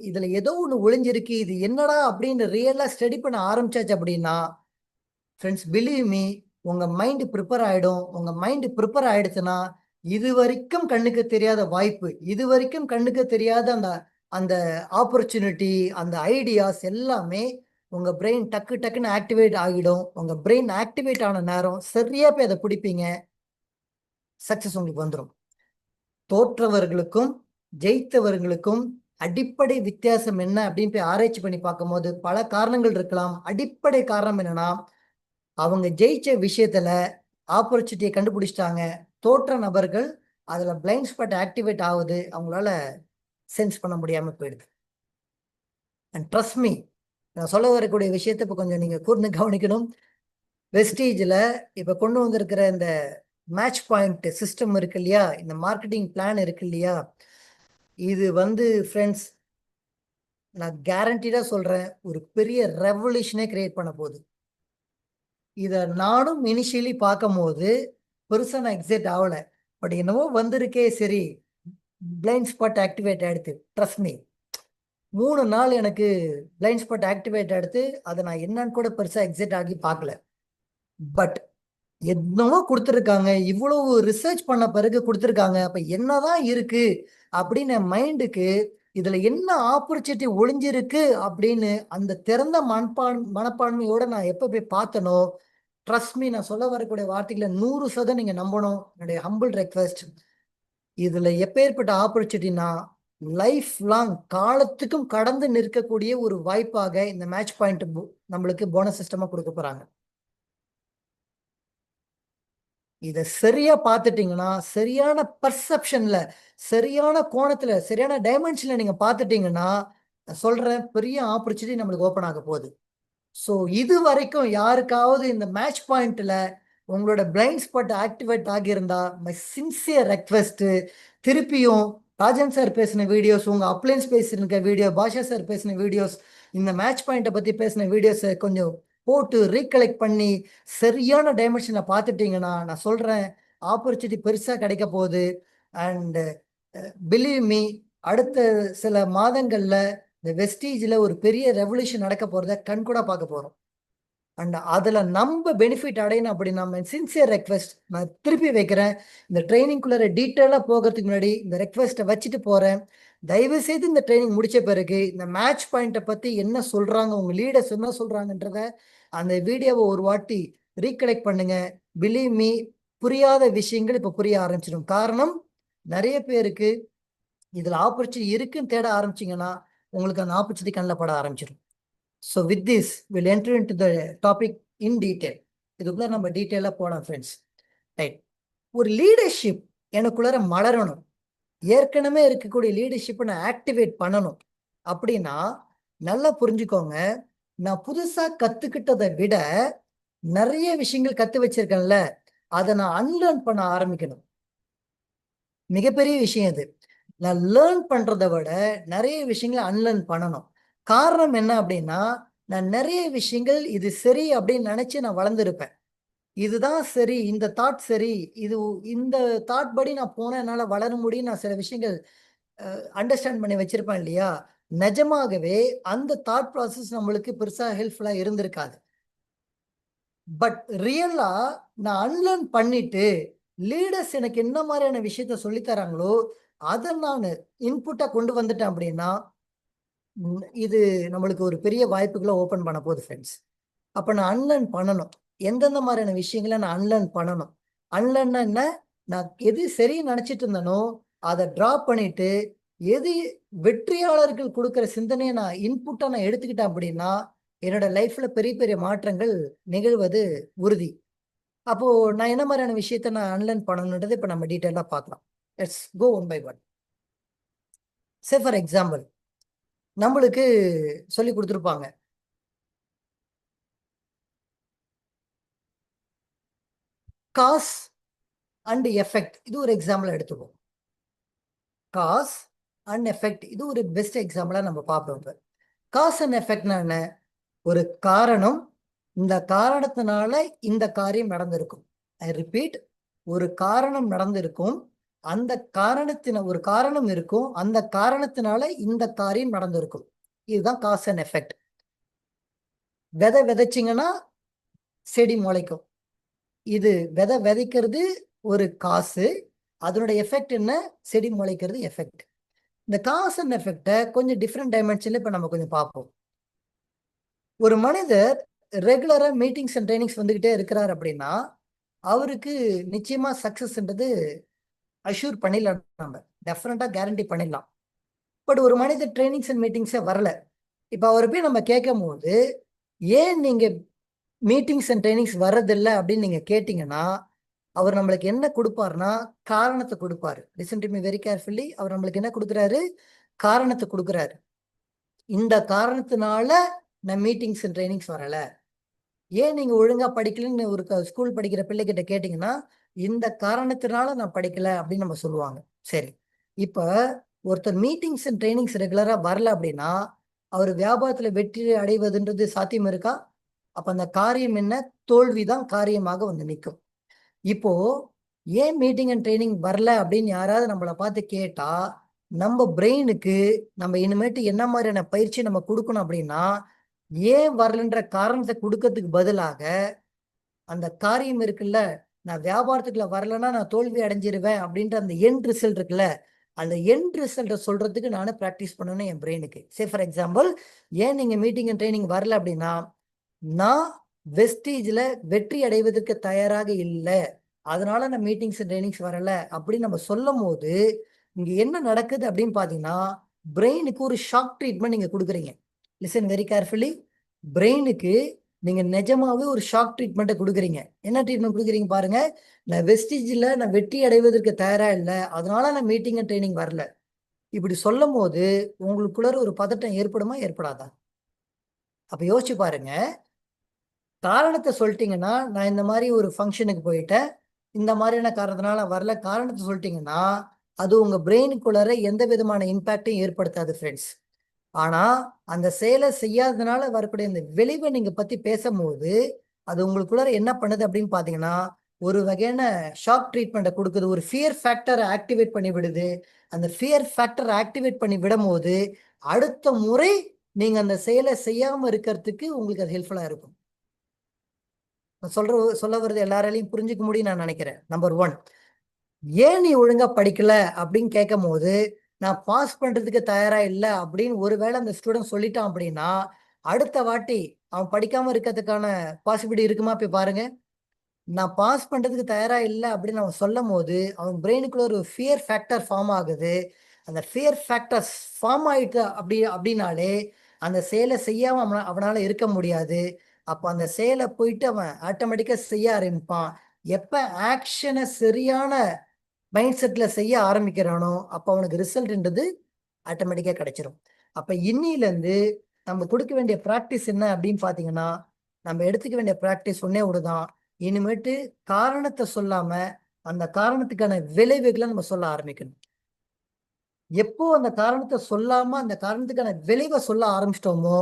இதுல ஏதோ ஒண்ணு ஒளிஞ்சிருக்கு, இது என்னடா அப்படின்னு ரியலா ஸ்டடி பண்ண ஆரம்பிச்சாச்சு அப்படின்னா ஃப்ரெண்ட்ஸ் பிலீவ் மீ, உங்க மைண்ட் ப்ரிப்பேர் ஆயிடும். உங்க மைண்ட் ப்ரிப்பேர் ஆயிடுச்சுன்னா இது வரைக்கும் கண்ணுக்கு தெரியாத வாய்ப்பு, இது வரைக்கும் கண்ணுக்கு தெரியாத அந்த அந்த ஆப்பர்ச்சுனிட்டி, அந்த ஐடியாஸ் எல்லாமே உங்க பிரெயின் டக்கு டக்குன்னு ஆக்டிவேட் ஆகிடும். உங்க பிரெயின் ஆக்டிவேட் ஆன நேரம் சரியா போய் அதை பிடிப்பீங்க. சக்சஸ் உங்களுக்கு வந்துடும். தோற்றவர்களுக்கும் ஜெயித்தவர்களுக்கும் அடிப்படை வித்தியாசம் என்ன அப்படின்னு போய் ஆராய்ச்சி பண்ணி பார்க்கும்போது பல காரணங்கள் இருக்கலாம். அடிப்படை காரணம் என்னன்னா, அவங்க ஜெயிச்ச விஷயத்துல ஆப்பர்ச்சுனிட்டியை கண்டுபிடிச்சிட்டாங்க. தோற்ற நபர்கள் அதுல பிளைண்ட் ஸ்பாட் ஆக்டிவேட் ஆகுது, அவங்களால சென்ஸ் பண்ண முடியாம போயிடுது. அண்ட் ட்ரஸ்ட் மீ, நான் சொல்ல வரக்கூடிய விஷயத்தை இப்போ கொஞ்சம் நீங்க கூர்ந்து கவனிக்கணும். வெஸ்டீஜில் இப்போ கொண்டு வந்திருக்கிற இந்த மேட்ச் பாயிண்ட் சிஸ்டம் இருக்கு இல்லையா, இந்த மார்க்கெட்டிங் பிளான் இருக்கு இல்லையா, இது வந்து ஃப்ரெண்ட்ஸ் நான் கேரண்டீடா சொல்றேன், ஒரு பெரிய ரெவல்யூஷனே கிரியேட் பண்ண போகுது. இதை நானும் இனிஷியலி பார்க்கும் போது பெருசா நான் எக்ஸைட் ஆகல. பட் என்னவோ வந்திருக்கே, சரி பிளைண்ட் ஸ்பாட் ஆக்டிவேட் ஆயிடுது. ட்ரஸ்ட் மீ, 3 நாள் எனக்கு பிளைண்ட் ஸ்பாட் ஆக்டிவேட் ஆயிடுத்து. அதை நான் என்னன்னு கூட பெருசா எக்ஸைட் ஆகி பார்க்கல. பட் என்னவோ கொடுத்துருக்காங்க, இவ்வளவு ரிசர்ச் பண்ண பிறகு கொடுத்துருக்காங்க. அப்ப என்னதான் இருக்கு அப்படின்னு மைண்டுக்கு இதுல என்ன ஆப்பர்ச்சுனிட்டி ஒளிஞ்சிருக்கு அப்படின்னு அந்த திறந்த மனப்பான்மையோட நான் எப்ப போய் பார்த்தனோ, ட்ரஸ்ட் மீ, நான் சொல்ல வரக்கூடிய வார்த்தைகளை 100% நீங்க நம்பணும். என்னுடைய ஹம்பிள் ரெக்வெஸ்ட். இதுல எப்பேற்பட்ட ஆப்பர்ச்சுனிட்டினா லைஃப் லாங், காலத்துக்கும் கடந்து நிற்கக்கூடிய ஒரு வாய்ப்பாக இந்த மேட்ச் பாயிண்ட் நம்மளுக்கு போனஸ் சிஸ்டமா கொடுக்க போறாங்க. இதை சரியா பார்த்துட்டீங்கன்னா, சரியான பர்செப்ஷன்ல, சரியான கோணத்துல, சரியான டைமென்ஷன்ல நீங்க பார்த்துட்டீங்கன்னா, நான் சொல்றேன், பெரிய ஆப்பர்ச்சுனிட்டி நம்மளுக்கு ஓப்பன் ஆக போகுது. ஸோ இது வரைக்கும் யாருக்காவது இந்த மேட்ச் பாயிண்ட்ல உங்களோட பிளைண்ட் ஸ்பாட் ஆக்டிவேட் ஆகியிருந்தா, மை சின்சியர் ரெக்வெஸ்ட், திருப்பியும் ராஜன் சார் பேசின வீடியோஸ், உங்க அப்ளைன்ஸ் பேசின வீடியோ, பாஷா சார் பேசின வீடியோஸ், இந்த மேட்ச் பாயிண்ட்டை பத்தி பேசின வீடியோஸை கொஞ்சம் போட்டு ரீகலெக்ட் பண்ணி சரியான டைமென்ஷனை பார்த்துட்டீங்கன்னா, நான் சொல்றேன், ஆப்பர்ச்சுனிட்டி பெருசா கிடைக்க போகுது. அண்ட் பிலீவ் மீ, அடுத்த சில மாதங்கள்ல இந்த வெஸ்டீஜ்ல ஒரு பெரிய ரெவல்யூஷன் நடக்க போறத கண்கூட பார்க்க போறோம். அண்ட் அதுல நம்ம பெனிஃபிட் அடையணும் அப்படின்னா, சின்சியர் ரெக்வெஸ்ட் நான் திருப்பி வைக்கிறேன். இந்த ட்ரைனிங்குள்ள டீட்டெயிலா போகிறதுக்கு முன்னாடி இந்த ரெக்வெஸ்ட்டை வச்சுட்டு போறேன். தயவு செய்து இந்த ட்ரைனிங் முடிச்ச பிறகு இந்த மேட்ச் பாயிண்ட்டை பத்தி என்ன சொல்றாங்க, உங்க லீடர்ஸ் என்ன சொல்றாங்கன்றத அந்த வீடியோவை ஒரு வாட்டி ரீகலெக்ட் பண்ணுங்க. பிலீவ் மீ, புரியாத விஷயங்கள் இப்ப புரிய ஆரம்பிச்சிடும். காரணம், நிறைய பேருக்கு இதுல ஆப்பர்ச்சுனிட்டி இருக்குன்னு தேட ஆரம்பிச்சீங்கன்னா உங்களுக்கு அந்த ஆப்பர்ச்சுனிட்டி கண்ணில் பட ஆரம்பிச்சிடும். So with this will enter in to the topic in detail. இதுக்குள்ள நம்ம டீட்டெயிலாக போகலாம் ஃப்ரெண்ட்ஸ். ரைட், ஒரு லீடர்ஷிப் எனக்குள்ளார மலரணும், ஏற்கனவே இருக்கக்கூடிய லீடர்ஷிப்பை நான் ஆக்டிவேட் பண்ணணும் அப்படின்னா நல்லா புரிஞ்சுக்கோங்க. நான் புதுசா கத்துக்கிட்டதை விட நிறைய விஷயங்கள் கத்து வச்சிருக்கேன்ல, அதை நான் அன்லேர்ன் பண்ண ஆரம்பிக்கணும். மிகப்பெரிய விஷயம் இது. நான் லேர்ன் பண்றதை விட நிறைய விஷயங்களை அன்லேர்ன் பண்ணணும். காரணம் என்ன அப்படின்னா, நான் நிறைய விஷயங்கள் இது சரி அப்படின்னு நினைச்சு நான் வளர்ந்துருப்பேன். இதுதான் சரி, இந்த தாட் சரி, இது இந்த தாட் படி நான் போனா என்னால வளர முடியும். நான் சில விஷயங்கள் அண்டர்ஸ்டாண்ட் பண்ணி வச்சிருப்பேன் இல்லையா? நிஜமாகவே அந்த தாட் ப்ராசஸ் நம்மளுக்கு பெருசா ஹெல்ப்ஃபுல்லா இருந்திருக்காது. பட் ரியலா நான் அன்லேர்ன் பண்ணிட்டு லீடர்ஸ் எனக்கு என்ன மாதிரியான விஷயத்த சொல்லி தராங்களோ அதை நான் இன்புட்டா கொண்டு வந்துட்டேன் அப்படின்னா இது நம்மளுக்கு ஒரு பெரிய வாய்ப்புகளை ஓபன் பண்ண போகுது ஃப்ரெண்ட்ஸ். அப்ப நான் அன்லேர்ன் பண்ணணும். எந்தெந்த மாதிரியான விஷயங்களை நான் அன்லேர்ன் பண்ணணும். அன்லேர்ன்னா என்ன? நான் எது சரின்னு நினைச்சிட்டு இருந்தனோ அதை டிராப் பண்ணிட்டு எது வெற்றியாளர்கள் கொடுக்குற சிந்தனையை நான் இன்புட்டா நான் எடுத்துக்கிட்டேன் அப்படின்னா என்னோட லைஃப்ல பெரிய பெரிய மாற்றங்கள் நிகழ்வது உறுதி. அப்போ நான் என்ன மாதிரியான விஷயத்த நான் அன்லேர்ன் பண்ணணுன்றது இப்ப நம்ம டீட்டெயிலா பார்க்கலாம். Let's go one by one. Say for example, நம்மளுக்கு சொல்லி கொடுத்துருப்பாங்க காஸ் அண்ட் எஃபெக்ட். இது ஒரு எக்ஸாம்பிள் எடுத்துப்போம். காஸ் அண்ட் எஃபெக்ட் இது ஒரு பெஸ்ட் எக்ஸாம்பிளா நம்ம பார்ப்போம். இப்ப காஸ் அண்ட் எஃபெக்ட்னா என்ன? ஒரு காரணம், இந்த காரணத்தினால இந்த காரியம் நடந்திருக்கும். ஐ ரிப்பீட், ஒரு காரணம் நடந்திருக்கும், அந்த ஒரு காரணம் இருக்கும், அந்த காரணத்தினால இந்த காரியம் நடந்திருக்கும். இதுதான் காஸ் அண்ட் எஃபெக்ட். விதை விதைச்சிங்கன்னா செடி முளைக்கும். இது விதை விதைக்கிறது ஒரு காசு, அதனுடைய எஃபெக்ட் என்ன? செடி முளைக்கிறது எஃபெக்ட். இந்த காஸ் அண்ட் எஃபெக்டை கொஞ்சம் டிஃப்ரெண்ட் டைமென்ஷன்ல இப்ப நம்ம கொஞ்சம் பார்ப்போம். ஒரு மனிதர் ரெகுலரா மீட்டிங்ஸ் அண்ட் ட்ரைனிங்ஸ் வந்துகிட்டே இருக்கிறார் அப்படின்னா அவருக்கு நிச்சயமா சக்சஸ்ன்றது அஷ்யூர் பண்ணிடலாம். நம்ம டெஃபினட்டா கேரண்டி பண்ணிடலாம். பட் ஒரு மனிதர் ட்ரைனிங்ஸ் அண்ட் மீட்டிங்ஸே வரல. இப்போ அவரை போய் நம்ம கேட்கும் போது ஏன் நீங்க மீட்டிங்ஸ் அண்ட் ட்ரைனிங்ஸ் வர்றதில்லை அப்படின்னு நீங்க கேட்டீங்கன்னா அவர் நம்மளுக்கு என்ன கொடுப்பாருன்னா காரணத்தை கொடுப்பாரு. Listen to me very carefully. அவர் நம்மளுக்கு என்ன கொடுக்குறாரு? காரணத்தை கொடுக்குறாரு. இந்த காரணத்தினால நான் மீட்டிங்ஸ் அண்ட் ட்ரைனிங்ஸ் வரல. ஏன் நீங்க ஒழுங்கா படிக்கலன்னு ஒரு ஸ்கூல் படிக்கிற பிள்ளைகிட்ட கேட்டீங்கன்னா இந்த காரணத்தினால நான் படிக்கல அப்படின்னு நம்ம சொல்லுவாங்க. சரி, இப்ப ஒருத்தர் மீட்டிங்ஸ் அண்ட் ட்ரைனிங்ஸ் ரெகுலரா வரல அப்படின்னா அவர் வியாபாரத்துல வெற்றி அடைவதுன்றது சாத்தியம் இருக்கா? அப்ப அந்த காரியம் என்ன? தோல்விதான் காரியமாக வந்து நிற்கும். இப்போ ஏன் மீட்டிங் அண்ட் ட்ரைனிங் வரல அப்படின்னு யாராவது நம்மளை பார்த்து கேட்டா நம்ம பிரெயினுக்கு நம்ம இனிமேட்டு என்ன மாதிரியான பயிற்சி நம்ம கொடுக்கணும் அப்படின்னா ஏன் வரலன்ற காரணத்தை கொடுக்கறதுக்கு பதிலாக அந்த காரியம் இருக்குல்ல, நான் வியாபாரத்துக்குள்ள வரலன்னா நான் தோல்வி அடைஞ்சிருவேன் அப்படின்ற அந்த எண்ட் ரிசல்ட் இருக்குல்ல, அந்த எண்ட் ரிசல்ட்டை சொல்றதுக்கு நானும் ப்ராக்டிஸ் பண்ணணும் என் பிரெயினுக்கு. சே ஃபார் எக்ஸாம்பிள், ஏன் நீங்க மீட்டிங் அண்ட் ட்ரைனிங் வரல அப்படின்னா நான் வெஸ்டீஜ்ல வெற்றி அடைவதற்கு தயாராக இல்லை, அதனால நான் மீட்டிங்ஸ் அண்ட் ட்ரைனிங்ஸ் வரல அப்படின்னு நம்ம சொல்லும் போது இங்க என்ன நடக்குது அப்படின்னு பாத்தீங்கன்னா பிரெயினுக்கு ஒரு ஷாக் ட்ரீட்மெண்ட் நீங்க கொடுக்குறீங்க. Listen very carefully. பிரெயினுக்கு நீங்க நிஜமாவே ஒரு ஷாக் ட்ரீட்மெண்ட்டை கொடுக்குறீங்க. என்ன ட்ரீட்மெண்ட் கொடுக்குறீங்க பாருங்க. நான் வெஸ்டீஜ்ல நான் வெற்றி அடைவதற்கு தயாரா இல்லை, அதனால நான் மீட்டிங் அண்ட் ட்ரைனிங் வரல. இப்படி சொல்லும் போது உங்களுக்குள்ள ஒரு பதட்டம் ஏற்படுமா ஏற்படாதா? அப்ப யோசிச்சு பாருங்க. காரணத்தை சொல்லிட்டீங்கன்னா நான் இந்த மாதிரி ஒரு ஃபங்க்ஷனுக்கு போயிட்டேன், இந்த மாதிரியான காரணத்தினால வரல, காரணத்தை சொல்லிட்டீங்கன்னா அது உங்க பிரெயினுக்குள்ளார எந்த விதமான இம்பாக்டையும் ஏற்படுத்தாது ஃப்ரெண்ட்ஸ். ஆனா அந்த செயலை செய்யாததுனால வரக்கூடிய இந்த விளைவை நீங்க பத்தி பேசும்போது அது உங்களுக்குள்ளார என்ன பண்ணுது அப்படின்னு பாத்தீங்கன்னா ஒரு வகையான ஷாக் ட்ரீட்மெண்ட்டை கொடுக்குது. ஒரு ஃபியர் ஃபேக்டரை ஆக்டிவேட் பண்ணி விடுது. அந்த ஃபியர் ஃபேக்டர் ஆக்டிவேட் பண்ணி விடும் போது அடுத்த முறை நீங்க அந்த செயலை செய்யாம இருக்கிறதுக்கு உங்களுக்கு அது ஹெல்ப்ஃபுல்லா இருக்கும். சொல்ல வர்றது எல்லாராலையும் புரிஞ்சுக்க முடியும் நான் நினைக்கிறேன். நம்பர் 1, ஏன் நீ ஒழுங்கா படிக்கல அப்படின்னு கேட்கும் போது நான் பாஸ் பண்றதுக்கு தயாரா இல்லை அப்படின்னு ஒருவேளை அந்த ஸ்டூடெண்ட் சொல்லிட்டான் அப்படின்னா அடுத்த வாட்டி அவன் படிக்காம இருக்கிறதுக்கான பாசிபிலிட்டி இருக்குமா? போய் பாருங்க. நான் பாஸ் பண்றதுக்கு தயாரா இல்லை அப்படின்னு அவன் சொல்லும் போது அவன் பிரெயினுக்குள்ள ஒரு ஃபியர் ஃபேக்டர் ஃபார்ம் ஆகுது. அந்த ஃபியர் ஃபேக்டர் ஃபார்ம் ஆயிட்டு அப்படின்னாலே அந்த செயலை செய்யாம அவனால இருக்க முடியாது. அப்போ அந்த செயலை போயிட்டு அவன் ஆட்டோமேட்டிக்கா செய்ய ஆரம்பிப்பான். எப்ப ஆக்ஷனை சரியான மைண்ட் செட்ல செய்ய ஆரம்பிக்கிறானோ அப்ப அவனுக்கு ரிசல்ட்ன்றது ஆட்டோமேட்டிக்கா கிடைச்சிரும். அப்ப இன்னில இருந்து நம்ம கொடுக்க வேண்டிய பிராக்டிஸ் என்ன அப்படின்னு பாத்தீங்கன்னா நம்ம எடுத்துக்க வேண்டிய பிராக்டிஸ் ஒன்னே ஒண்ணுதான். இனிமேட்டு காரணத்தை சொல்லாம அந்த காரணத்துக்கான விளைவுகளை நம்ம சொல்ல ஆரம்பிக்கணும். எப்போ அந்த காரணத்தை சொல்லாம அந்த காரணத்துக்கான விளைவை சொல்ல ஆரம்பிச்சிட்டோமோ,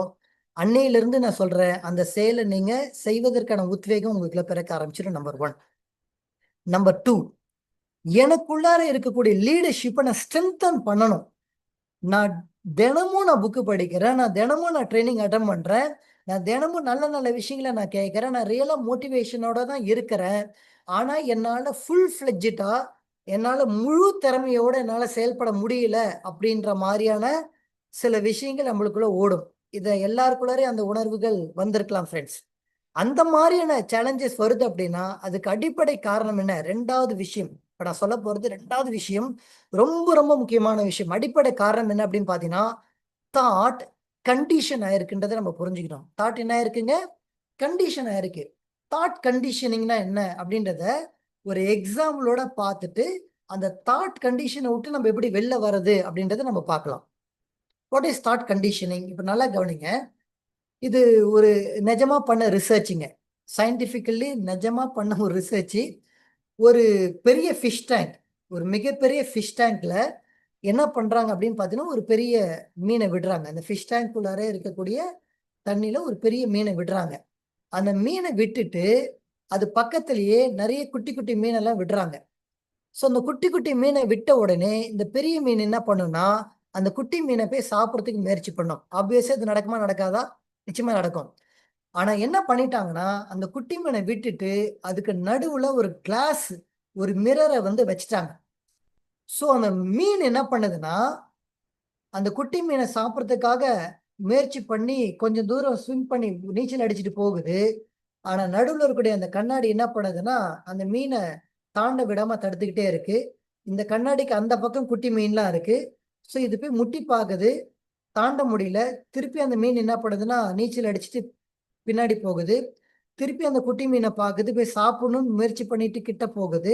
அன்னையிலிருந்து நான் சொல்றேன், அந்த செயலை நீங்க செய்வதற்கான உத்வேகம் உங்களுக்குள்ள பிறக்க ஆரம்பிச்சிடும். நம்பர் 1. நம்பர் 2, எனக்குள்ளார இருக்கக்கூடிய லீடர்ஷிப்பை நான் ஸ்ட்ரென்தன் பண்ணணும். நான் தினமும் புக்கு படிக்கிறேன், நான் தினமும் ட்ரைனிங் அட்டன் பண்றேன், நான் தினமும் நல்ல நல்ல விஷயங்களை நான் கேட்கிறேன், நான் ரியலா மோட்டிவேஷனோட தான் இருக்கிறேன். ஆனா என்னால ஃபுல் ஃபிளெட்ஜிட்டா என்னால முழு திறமையோட என்னால செயல்பட முடியல அப்படின்ற மாதிரியான சில விஷயங்கள் நம்மளுக்குள்ள ஓடும். இத எல்லாருக்குள்ளாரையும் அந்த உணர்வுகள் வந்திருக்கலாம் ஃப்ரெண்ட்ஸ். அந்த மாதிரியான சேலஞ்சஸ் வருது அப்படின்னா அதுக்கு அடிப்படை காரணம் என்ன? 2வது விஷயம், இப்ப நான் சொல்ல போறது 2வது விஷயம், ரொம்ப ரொம்ப முக்கியமான விஷயம். அடிப்படை காரணம் என்ன அப்படின்னு பாத்தீங்கன்னா, தாட் கண்டிஷன் ஆயிருக்குன்றதை நம்ம புரிஞ்சுக்கணும். தாட் என்ன ஆயிருக்குங்க? கண்டிஷன் ஆயிருக்கு. தாட் கண்டிஷனிங்னா என்ன அப்படின்றத ஒரு எக்ஸாம்பிளோட பார்த்துட்டு அந்த தாட் கண்டிஷனை விட்டு நம்ம எப்படி வெளில வர்றது அப்படின்றத நம்ம பார்க்கலாம். What is thought conditioning? இப்ப நல்லா கவனிங்க. இது ஒரு நிஜமா பண்ண ரிசர்ச்சுங்க. சயின்டிபிக்கலி நிஜமா பண்ண ஒரு ரிசர்ச். ஒரு பெரிய ஃபிஷ் டேங்க், ஒரு மிகப்பெரிய ஃபிஷ் டேங்க்ல என்ன பண்றாங்க அப்படின்னு பார்த்தீங்கன்னா, ஒரு பெரிய மீனை விடுறாங்க. அந்த ஃபிஷ் டேங்க்குள்ளார இருக்கக்கூடிய தண்ணியில ஒரு பெரிய மீனை விடுறாங்க. அந்த மீனை விட்டுட்டு அது பக்கத்திலேயே நிறைய குட்டி குட்டி மீனெல்லாம் விடுறாங்க. ஸோ அந்த குட்டி குட்டி மீனை விட்ட உடனே இந்த பெரிய மீன் என்ன பண்ணும்னா, அந்த குட்டி மீனை போய் சாப்பிட்றதுக்கு முயற்சி பண்ணும். ஆப்வியஸா இது நடக்குமா நடக்காதா? நிச்சயமா நடக்கும். ஆனா என்ன பண்ணிட்டாங்கன்னா, அந்த குட்டி மீனை விட்டுட்டு அதுக்கு நடுவுல ஒரு கிளாஸ், ஒரு மிரரை வந்து வச்சுட்டாங்க. ஸோ அந்த மீன் என்ன பண்ணுதுன்னா, அந்த குட்டி மீனை சாப்பிட்றதுக்காக முயற்சி பண்ணி கொஞ்சம் தூரம் ஸ்விம் பண்ணி நீச்சல் அடிச்சுட்டு போகுது. ஆனா நடுவுல இருக்கக்கூடிய அந்த கண்ணாடி என்ன பண்ணுதுன்னா, அந்த மீனை தாண்ட விடாம தடுத்துக்கிட்டே இருக்கு. இந்த கண்ணாடிக்கு அந்த பக்கம் குட்டி மீன்லாம் இருக்கு. ஸோ இது போய் முட்டி பாக்குது. தாண்ட முடியல. திருப்பி அந்த மீன் என்ன பண்ணுதுன்னா, நீச்சல் அடிச்சுட்டு பின்னாடி போகுது. திருப்பி அந்த குட்டி மீனை பாக்குது. போய் சாப்பிடணும்னு முயற்சி பண்ணிட்டு கிட்ட போகுது.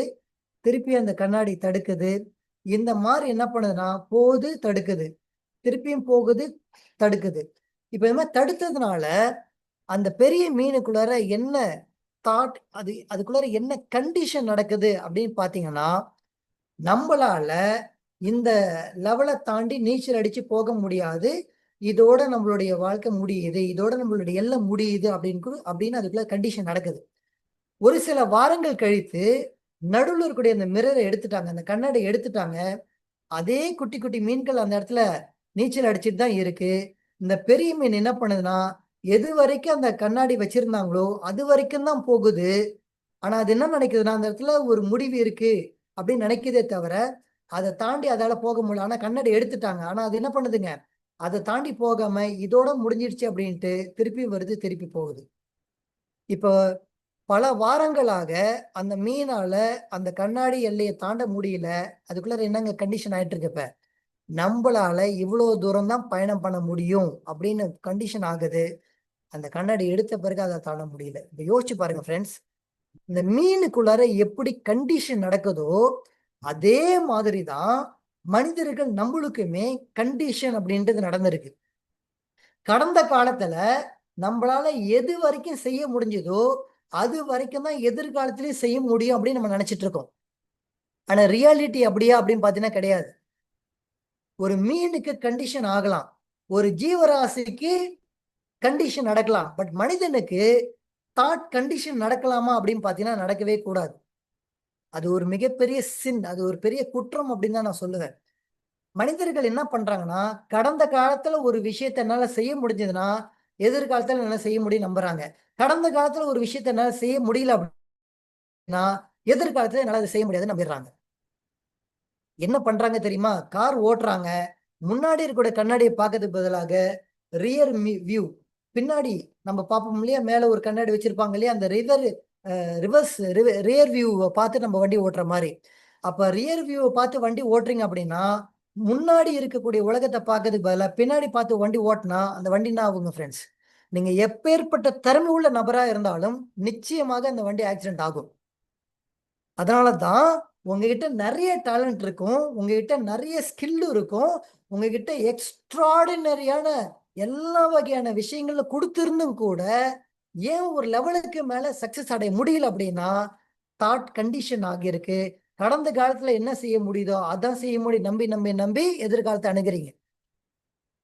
திருப்பி அந்த கண்ணாடி தடுக்குது. இந்த மாரி என்ன பண்ணுதுன்னா, போகுது, தடுக்குது. திருப்பியும் போகுது, தடுக்குது. இப்ப இது மாரி தடுத்ததுனால, அந்த பெரிய மீனுக்குள்ளார என்ன தாட், அதுக்குள்ளார என்ன கண்டிஷன் நடக்குது அப்படின்னு பார்த்தீங்கன்னா, நம்பளால இந்த லெவல தாண்டி நீச்சல் அடிச்சு போக முடியாது. இதோட நம்மளுடைய வாழ்க்கை முடியுது. இதோட நம்மளுடைய எல்லை முடியுது அப்படின்னு அதுக்குள்ள கண்டிஷன் நடக்குது. ஒரு சில வாரங்கள் கழித்து, நடுவுல இருக்கக்கூடிய அந்த மிரர எடுத்துட்டாங்க. அந்த கண்ணாடிய எடுத்துட்டாங்க. அதே குட்டி, குட்டி மீன்கள் அந்த இடத்துல நீச்சல் அடிச்சுட்டு தான் இருக்கு. இந்த பெரிய மீன் என்ன பண்ணுதுன்னா, எதுவரைக்கும் அந்த கண்ணாடி வச்சிருந்தாங்களோ, அதுவரைக்கும் தான் போகுது. ஆனா, அது என்ன நினைக்குதுன்னா, அந்த இடத்துல ஒரு முடிவு இருக்கு அப்படின்னு நினைக்குதே தவிர, அத தாண்டி அதால போக முடியல. ஆனா கண்ணாடி எடுத்துட்டாங்க. ஆனா அது என்ன பண்ணுதுங்க, அத தாண்டி போகாம இதோட முடிஞ்சிடுச்சு அப்படின்ட்டு திருப்பி வருது, திருப்பி போகுது. இப்போ பல வாரங்களாக அந்த மீனால அந்த கண்ணாடி எல்லைய தாண்ட முடியல. அதுக்குள்ளார என்னங்க கண்டிஷன் ஆயிட்டு இருக்கு இப்ப? நம்பளால இவ்வளோ தூரம் தான் பயணம் பண்ண முடியும் அப்படின்னு கண்டிஷன் ஆகுது. அந்த கண்ணாடி எடுத்த பிறகு அத தாண்ட முடியல. இப்ப யோசிச்சு பாருங்க ஃப்ரெண்ட்ஸ். இந்த மீனுக்குள்ளார எப்படி கண்டிஷன் நடக்குதோ, அதே மாதிரி தான் மனிதர்கள் நம்மளுக்குமே கண்டிஷன் அப்படின்றது நடந்திருக்கு. கடந்த காலத்துல நம்மளால எது வரைக்கும் செய்ய முடிஞ்சதோ, அது வரைக்கும் தான் எதிர்காலத்திலயும் செய்ய முடியும் அப்படின்னு நம்ம நினைச்சிட்டு இருக்கோம். ஆனா ரியாலிட்டி அப்படியா அப்படின்னு பார்த்தீங்கன்னா கிடையாது. ஒரு மீனுக்கு கண்டிஷன் ஆகலாம். ஒரு ஜீவராசிக்கு கண்டிஷன் நடக்கலாம். பட் மனிதனுக்கு தாட் கண்டிஷன் நடக்கலாமா அப்படின்னு பார்த்தீங்கன்னா நடக்கவே கூடாது. அது ஒரு மிகப்பெரிய சின். அது ஒரு பெரிய குற்றம் அப்படின்னு தான் நான் சொல்லுவேன். மனிதர்கள் என்ன பண்றாங்கன்னா, கடந்த காலத்துல ஒரு விஷயத்த என்னால செய்ய முடிஞ்சதுன்னா, எதிர்காலத்துல என்னால செய்ய முடியும்னு நம்புறாங்க. கடந்த காலத்துல ஒரு விஷயத்த என்னால செய்ய முடியல அப்படின்னா, எதிர்காலத்துல என்னால அத செய்ய முடியாதுன்னு நம்பிடுறாங்க. என்ன பண்றாங்க தெரியுமா? கார் ஓட்டுறாங்க. முன்னாடி இருக்கக்கூடிய கண்ணாடிய பார்க்கறதுக்கு பதிலாக ரியர் வியூ, பின்னாடி நம்ம பார்ப்போம் இல்லையா? மேல ஒரு கண்ணாடி வச்சிருப்பாங்க இல்லையா? அந்த ரிவர்ஸ் ரியர் வியூவ பார்த்து நம்ம வண்டி ஓட்டுற மாரி. அப்ப ரியர் வியூவ பார்த்து வண்டி ஓட்டுறீங்க அப்படின்னா, முன்னாடி இருக்கக்கூடிய உலகத்த பார்க்கறதுக்கு பதிலா பின்னாடி பார்த்து வண்டி ஓட்டுனா, அந்த வண்டி என்ன ஆகுங்க ஃபிரெண்ட்ஸ்? நீங்க எப்பேர்ப்பட்ட திறமை உள்ள நபரா இருந்தாலும், நிச்சயமாக அந்த வண்டி ஆக்சிடென்ட் ஆகும். அதனால தான் உங்ககிட்ட நெறைய டேலண்ட் இருக்கும். உங்ககிட்ட நெறைய ஸ்கில் இருக்கும். உங்ககிட்ட எக்ஸ்ட்ரார்டினரியான எல்லா வகையான விஷயங்கள குடுத்திருந்தும் கூட, ஏன் ஒரு லெவலுக்கு மேல சக்சஸ் அடைய முடியல அப்படின்னா தாட் கண்டிஷன் ஆகியிருக்கு. கடந்த காலத்துல என்ன செய்ய முடியுதோ அதான் செய்ய முடியும் நம்பி நம்பி நம்பி எதிர்காலத்தை அணுகுறீங்க.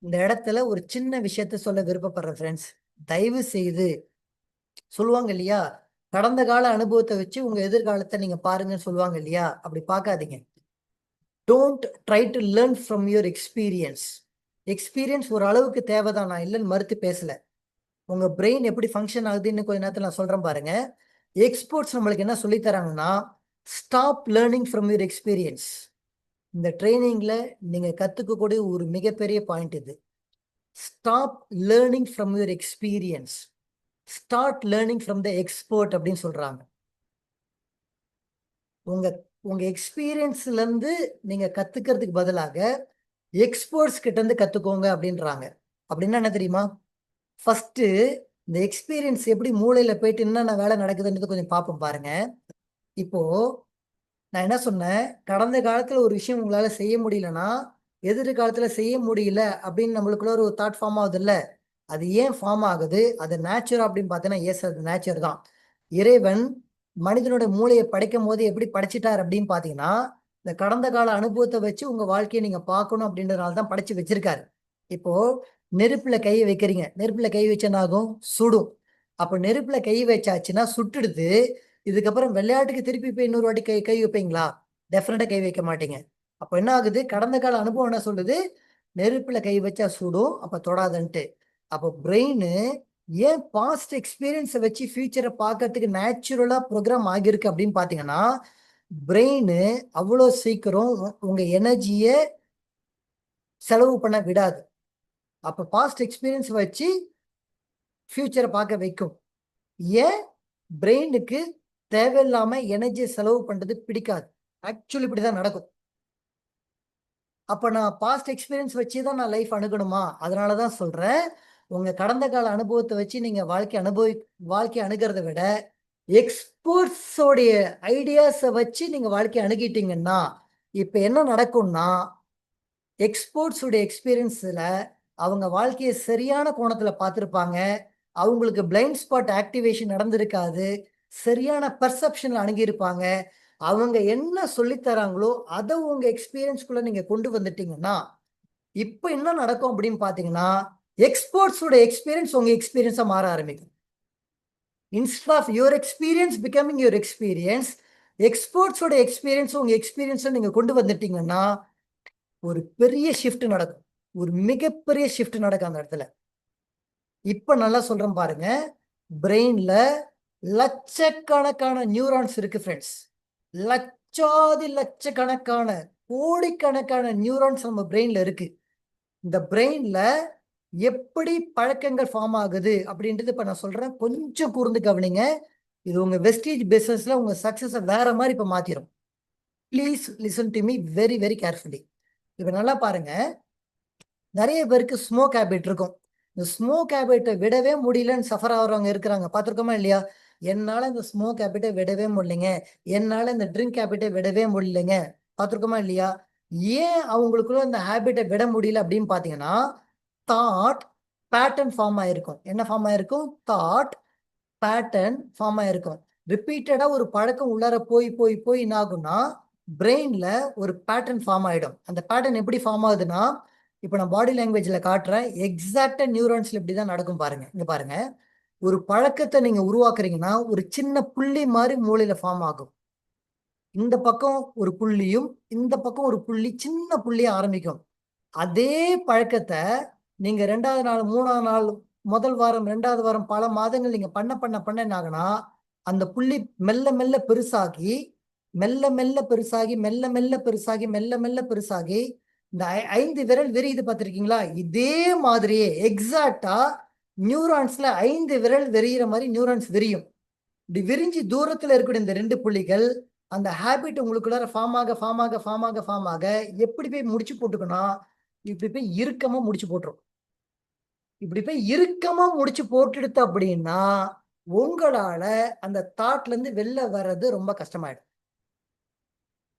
இந்த இடத்துல ஒரு சின்ன விஷயத்த சொல்ல விருப்பப்படுறேன் ஃப்ரெண்ட்ஸ். தயவு செய்து சொல்லுவாங்க இல்லையா, கடந்த கால அனுபவத்தை வச்சு உங்க எதிர்காலத்தை நீங்க பாருங்கன்னு சொல்லுவாங்க இல்லையா, அப்படி பார்க்காதீங்க. Don't try to learn from your experience. Experience ஒரு அளவுக்கு தேவைதான், நான் இல்லைன்னு மறுத்து பேசல. உங்க பிரெயின் எப்படி ஃபங்க்ஷன் ஆகுதுன்னு கொஞ்ச நேரத்தில் நான் சொல்றேன் பாருங்க. எக்ஸ்போர்ட்ஸ் நம்மளுக்கு என்ன சொல்லி தராங்கன்னா, stop learning from your experience. இந்த ட்ரைனிங்ல நீங்க கத்துக்கக்கூடிய ஒரு மிகப்பெரிய பாயிண்ட் இது. Stop learning from your experience, start learning from the expert அப்படின்னு சொல்றாங்க. உங்க உங்க எக்ஸ்பீரியன்ஸ்ல இருந்து நீங்க கத்துக்கிறதுக்கு பதிலாக எக்ஸ்பர்ட்ஸ் கிட்ட இருந்து கத்துக்கோங்க அப்படின்றாங்க. அப்படின்னா என்ன தெரியுமா? ஃபர்ஸ்ட் இந்த எக்ஸ்பீரியன்ஸ் எப்படி மூளையில போயிட்டு என்னென்ன வேலை நடக்குதுன்றது கொஞ்சம் பார்ப்போம் பாருங்க. இப்போ நான் என்ன சொன்னேன், கடந்த காலத்துல ஒரு விஷயம் உங்களால செய்ய முடியலன்னா எதிர்காலத்துல செய்ய முடியல அப்படின்னு நம்மளுக்குள்ள ஒரு தாட் ஃபார்ம் ஆகுது இல்ல. அது ஏன் ஃபார்ம் ஆகுது, அது நேச்சுரல் அப்படின்னு பார்த்தீங்கன்னா எஸ், அது நேச்சர் தான். இறைவன் மனிதனோட மூளையை படைக்கும் போது எப்படி படைச்சிட்டார் அப்படின்னு பார்த்தீங்கன்னா, இந்த கடந்த கால அனுபவத்தை வச்சு உங்க வாழ்க்கையை நீங்க பார்க்கணும் அப்படின்றதுனால தான் படைச்சு வச்சிருக்காரு. இப்போ நெருப்புல கை வைக்கிறீங்க, நெருப்புல கை வச்சா என்ன ஆகும்? சுடும். அப்ப நெருப்புல கை வச்சாச்சுன்னா சுட்டுடுது. இதுக்கப்புறம் விளையாட்டுக்கு திருப்பி போய் இன்னொரு வாட்டி கை கை வைப்பீங்களா? டெஃபினட்டா கை வைக்க மாட்டீங்க. அப்ப என்ன ஆகுது? கடந்த கால அனுபவம் என்ன சொல்லுது? நெருப்புல கை வச்சா சுடும், அப்ப தொடாதன்ட்டு. அப்போ பிரெயின் ஏன் பாஸ்ட் எக்ஸ்பீரியன்ஸை வச்சு ஃபியூச்சரை பார்க்கறதுக்கு நேச்சுரலா ப்ரோக்ராம் ஆகியிருக்கு அப்படின்னு பார்த்தீங்கன்னா, பிரெயின் அவ்வளோ சீக்கிரம் உங்க எனர்ஜியை செலவு பண்ண விடாது. அப்ப பாஸ்ட் எக்ஸ்பீரியன்ஸ் வச்சு ஃபியூச்சரை பார்க்க வைக்கும். ஏன்? பிரெயினுக்கு தேவையில்லாம எனர்ஜியை செலவு பண்றது பிடிக்காது. ஆக்சுவலி இப்படிதான் நடக்கும். அப்ப நான் பாஸ்ட் எக்ஸ்பீரியன்ஸ் வச்சு தான் நான் லைஃப் அணுகணுமா? அதனால தான் சொல்றேன். உங்க கடந்த கால அனுபவத்தை வச்சு நீங்க வாழ்க்கை அணுகிறத விட, எக்ஸ்பர்ட்ஸோடைய ஐடியாஸ வச்சு நீங்க வாழ்க்கைய அணுகிட்டீங்கன்னா, இப்ப என்ன நடக்கும்னா, எக்ஸ்பர்ட்ஸ் உடைய எக்ஸ்பீரியன்ஸ்ல அவங்க வாழ்க்கைய சரியான கோணத்துல பார்த்திருப்பாங்க. அவங்களுக்கு பிளைண்ட் ஸ்பாட் ஆக்டிவேஷன் நடந்திருக்காது. சரியான பெர்செப்ஷன்ல அணுகியிருப்பாங்க. அவங்க என்ன சொல்லி தராங்களோ, அத உங்க எக்ஸ்பீரியன்ஸ்குள்ள நீங்க கொண்டு வந்துட்டீங்கன்னா, இப்ப என்ன நடக்கும் அப்படின்னு பார்த்தீங்கன்னா, எக்ஸ்பர்ட்ஸ் உடைய எக்ஸ்பீரியன்ஸ் உங்க எக்ஸ்பீரியன்ஸா மாற ஆரம்பிக்கும். Instead of your experience becoming your experience, experts உடைய எக்ஸ்பீரியன்ஸ் உங்க எக்ஸ்பீரியன்ஸ நீங்க கொண்டு வந்துட்டீங்கன்னா, ஒரு பெரிய ஷிஃப்ட் நடக்கும். ஒரு மிகப்பெரிய ஷிஃப்ட் நடக்கும் அந்த இடத்துல. இப்ப நல்லா சொல்றேன் பாருங்க. பிரெயின்ல லட்சக்கணக்கான நியூரான்ஸ் இருக்கு ஃப்ரெண்ட்ஸ். லட்சாதி லட்சக்கணக்கான, கோடிக்கணக்கான நியூரான்ஸ் நம்ம பிரெயின்ல இருக்கு. இந்த பிரெயின்ல எப்படி பழக்கங்கள் ஃபார்ம் ஆகுது அப்படின்றது இப்ப நான் சொல்றேன். கொஞ்சம் கூர்ந்து கவனிங்க. இது உங்க வெஸ்டீஜ் பிசினஸ்ல உங்க சக்சஸ வேற மாதிரி இப்ப மாத்திரும். Please listen to me very very carefully. இப்ப நல்லா பாருங்க. நிறைய பேருக்கு ஸ்மோக் ஹேபிட் இருக்கும். இந்த ஸ்மோக் ஹேபிட்டை விடவே முடியலன்னு சஃபர் ஆகுறவங்க இருக்கிறாங்க. பார்த்துருக்கோமா இல்லையா? என்னால இந்த ஸ்மோக் ஹேபிட்டை விடவே முடியலைங்க, என்னால இந்த ட்ரிங்க் ஹேபிட்டை விடவே முடியலைங்க. பார்த்துருக்கோமா இல்லையா? ஏன் அவங்களுக்குள்ள இந்த ஹேபிட்டை விட முடியல அப்படின்னு பார்த்தீங்கன்னா, தாட் பேட்டர்ன் ஃபார்ம் ஆயிருக்கும். என்ன ஃபார்ம் ஆயிருக்கும்? தாட் பேட்டர்ன் ஃபார்ம் ஆயிருக்கும். ரிப்பீட்டடா ஒரு பழக்கம் உள்ளார போய் போய் போய் என்ன ஆகும்னா, பிரெயின்ல ஒரு பேட்டர்ன் ஃபார்ம் ஆயிடும். அந்த பேட்டர்ன் எப்படி ஃபார்ம் ஆகுதுன்னா, இப்போ நான் பாடி லாங்குவேஜ்ல காட்டுறேன். எக்ஸாக்டா நியூரான்ஸ்ல இப்படிதான் நடக்கும் பாருங்க. இங்க பாருங்க. ஒரு பழக்கத்தை நீங்க உருவாக்குறீங்கன்னா, ஒரு சின்ன புள்ளி மாதிரி மூளையில ஃபார்ம் ஆகும். இந்த பக்கம் ஒரு புள்ளியும், இந்த பக்கம் ஒரு புள்ளி, சின்ன புள்ளியா ஆரம்பிக்கும். அதே பழக்கத்தை நீங்க 2வது நாள், 3வது நாள், முதல் வாரம், 2வது வாரம் பல மாதங்கள் நீங்க பண்ண பண்ண பண்ண என்ன ஆகுனா, அந்த புள்ளி மெல்ல மெல்ல பெருசாகி, மெல்ல மெல்ல பெருசாகி, மெல்ல மெல்ல பெருசாகி, மெல்ல மெல்ல பெருசாகி, இந்த 5 விரல் விரியுது பார்த்திருக்கீங்களா? இதே மாதிரியே எக்ஸாக்டா நியூரான்ஸ்ல 5 விரல் விரியிற மாதிரி நியூரான்ஸ் விரியும். இப்படி விரிஞ்சு தூரத்துல இருக்கக்கூடிய இந்த 2 புள்ளிகள் அந்த ஹேபிட் உங்களுக்குள்ளார ஃபார்ம் ஆக ஃபார்ம் ஆக ஃபார்ம் ஆக ஃபார்ம் ஆக எப்படி போய் முடிச்சு போட்டுக்கணும்? இப்படி போய் இறுக்கமா முடிச்சு போட்டுரும். இப்படி போய் இறுக்கமா முடிச்சு போட்டுடுத்து அப்படின்னா, உங்களால அந்த தாட்ல இருந்து வெளில வர்றது ரொம்ப கஷ்டமாயிடும்.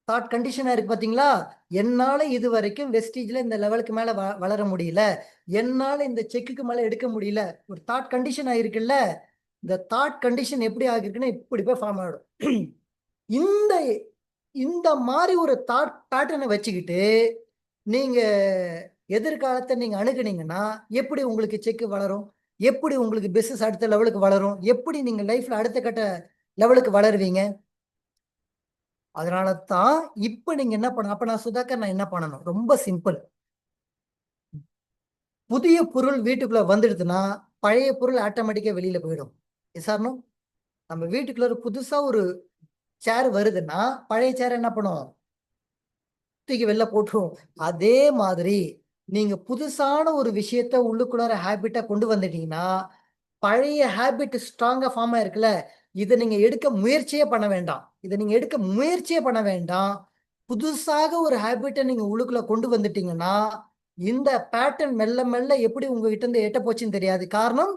தாட் கண்டிஷனா இருக்கு பாத்தீங்களா? என்னால இதுவரைக்கும் வெஸ்டீஜ்ல இந்த லெவலுக்கு மேல வளர முடியல. என்னால இந்த செக்குக்கு மேல எடுக்க முடியல. ஒரு தாட் கண்டிஷன் ஆயிருக்குல்ல. இந்த தாட் கண்டிஷன் எப்படி ஆகிருக்குன்னா இப்படி போய் ஃபார்ம் ஆகிடும். இந்த இந்த மாதிரி ஒரு தாட் பேட்டர்னை வச்சுக்கிட்டு நீங்க எதிர்காலத்தை நீங்க அணுகுனீங்கன்னா எப்படி உங்களுக்கு செக் வளரும், எப்படி உங்களுக்கு பிசினஸ் அடுத்த லெவலுக்கு வளரும், எப்படி நீங்க லைஃப்ல அடுத்த கட்ட லெவலுக்கு வளருவீங்க. அதனால தான் இப்ப நீங்க என்ன பண்ண, அப்ப நான் சுதாகர் நான் என்ன பண்ணணும், ரொம்ப சிம்பிள். புதிய பொருள் வீட்டுக்குள்ள வந்துடுதுன்னா பழைய பொருள் ஆட்டோமேட்டிக்கா வெளியில போயிடும். சார்னோ நம்ம வீட்டுக்குள்ள புதுசா ஒரு சேர் வருதுன்னா பழைய சேர் என்ன பண்ணும், தூக்கி வெளில போட்டுரும். அதே மாதிரி நீங்க புதுசான ஒரு விஷயத்த உள்ளுக்குள்ளார ஹேபிட்டா கொண்டு வந்துட்டீங்கன்னா பழைய ஹேபிட் ஸ்ட்ராங்கா ஃபார்ம் ஆயிருக்குல்ல, இதை நீங்க எடுக்க முயற்சியே பண்ண வேண்டாம். இதை நீங்க எடுக்க முயற்சியே பண்ண வேண்டாம். புதுசாக ஒரு ஹேபிட்டை நீங்க உள்ளுக்குள்ள கொண்டு வந்துட்டீங்கன்னா இந்த பேட்டர்ன் மெல்ல மெல்ல எப்படி உங்ககிட்ட இருந்து எட்ட போச்சுன்னு தெரியாது. காரணம்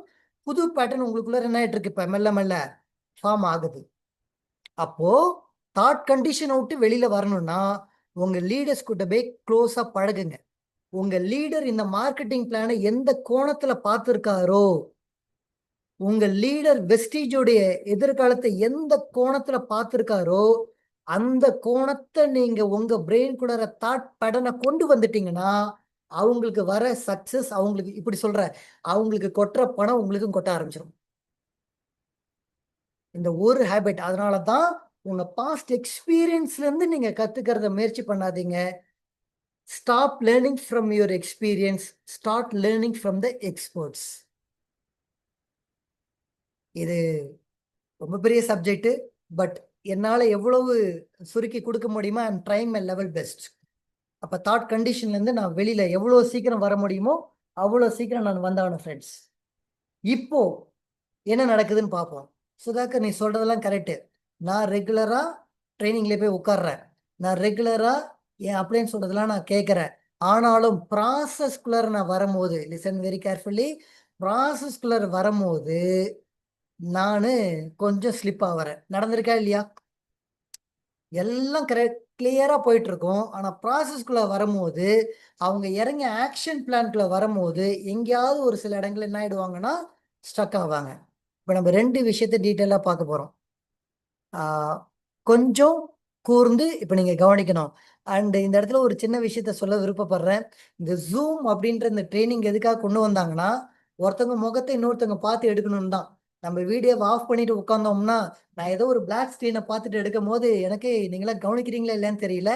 புது பேட்டர்ன் உங்களுக்குள்ள என்ன ஆயிட்டு இருக்கு, இப்ப மெல்ல மெல்ல ஃபார்ம் ஆகுது. அப்போ தாட் கண்டிஷனை விட்டு வெளியில வரணும்னா உங்க லீடர்ஸ் கிட்ட போய் க்ளோஸா பழகுங்க. உங்க லீடர் இந்த மார்க்கெட்டிங் பிளானை எந்த கோணத்துல பார்த்திருக்காரோ, உங்க லீடர் வெஸ்டீஜோடைய எதிர்காலத்தை எந்த கோணத்துல பார்த்திருக்காரோ அந்த கோணத்தை நீங்க உங்க பிரெயின் கூட தாட் பேட்டர்னை கொண்டு வந்துட்டீங்கன்னா அவங்களுக்கு வர சக்சஸ், அவங்களுக்கு இப்படி சொல்ற, அவங்களுக்கு கொட்டுற பணம் உங்களுக்கும் கொட்ட ஆரம்பிச்சிடும். இந்த ஒரு ஹேபிட். அதனால தான் உங்க பாஸ்ட் எக்ஸ்பீரியன்ஸ்ல இருந்து நீங்க கத்துக்கிறத முயற்சி பண்ணாதீங்க. Stop learning from your experience, start learning from the experts. இது ரொம்ப பெரிய சப்ஜெக்ட். பட் என்னால எவ்வளவு சுருக்கி கொடுக்க முடியுமோ I am trying my level best. அப்ப தாட் கண்டிஷன்ல இருந்து நான் வெளியில எவ்வளவு சீக்கிரம் வர முடியுமோ அவ்வளவு சீக்கிரம் நான் வந்தான ஃப்ரெண்ட்ஸ். இப்போ என்ன நடக்குதுன்னு பார்ப்போம். சுதாகர் நீ சொல்றதெல்லாம் கரெக்டு. நான் ரெகுலரா ட்ரைனிங்ல போய் உட்கார்றேன், நான் ரெகுலரா என் அப்படின்னு சொல்றதெல்லாம் நான் கேட்கறேன். ஆனாலும் ப்ராசஸ்குள்ளர் நான் வரும்போது, லிசன் வெரி கேர்ஃபுல்லி, ப்ராசஸ்குள்ளர் வரும்போது நானு கொஞ்சம் ஸ்லிப் ஆகிறேன். நடந்திருக்கா இல்லையா? எல்லாம் கிளியரா போயிட்டு இருக்கும். ஆனா ப்ராசஸ்குள்ள வரும்போது அவங்க இறங்கி ஆக்ஷன் பிளான்குள்ள வரும்போது எங்கேயாவது ஒரு சில இடங்கள்ல என்ன ஆயிடுவாங்கன்னா ஸ்டக் ஆவாங்க. இப்போ நம்ம ரெண்டு விஷயத்த டீட்டெயிலா பார்க்க போறோம். கொஞ்சம் கூர்ந்து இப்போ நீங்க கவனிக்கணும். அண்ட் இந்த இடத்துல ஒரு சின்ன விஷயத்த சொல்ல விருப்பப்படுறேன். இந்த ஜூம் அப்படின்ற இந்த ட்ரைனிங் எதுக்காக கொண்டு வந்தாங்கன்னா ஒருத்தவங்க முகத்தை இன்னொருத்தவங்க பார்த்து எடுக்கணும்னு தான். நம்ம வீடியோவை ஆஃப் பண்ணிட்டு உட்காந்தோம்னா நான் ஏதோ ஒரு பிளாக் ஸ்க்ரீனை பார்த்துட்டு எடுக்கும் போது எனக்கு நீங்களா கவனிக்கிறீங்களா இல்லைன்னு தெரியல.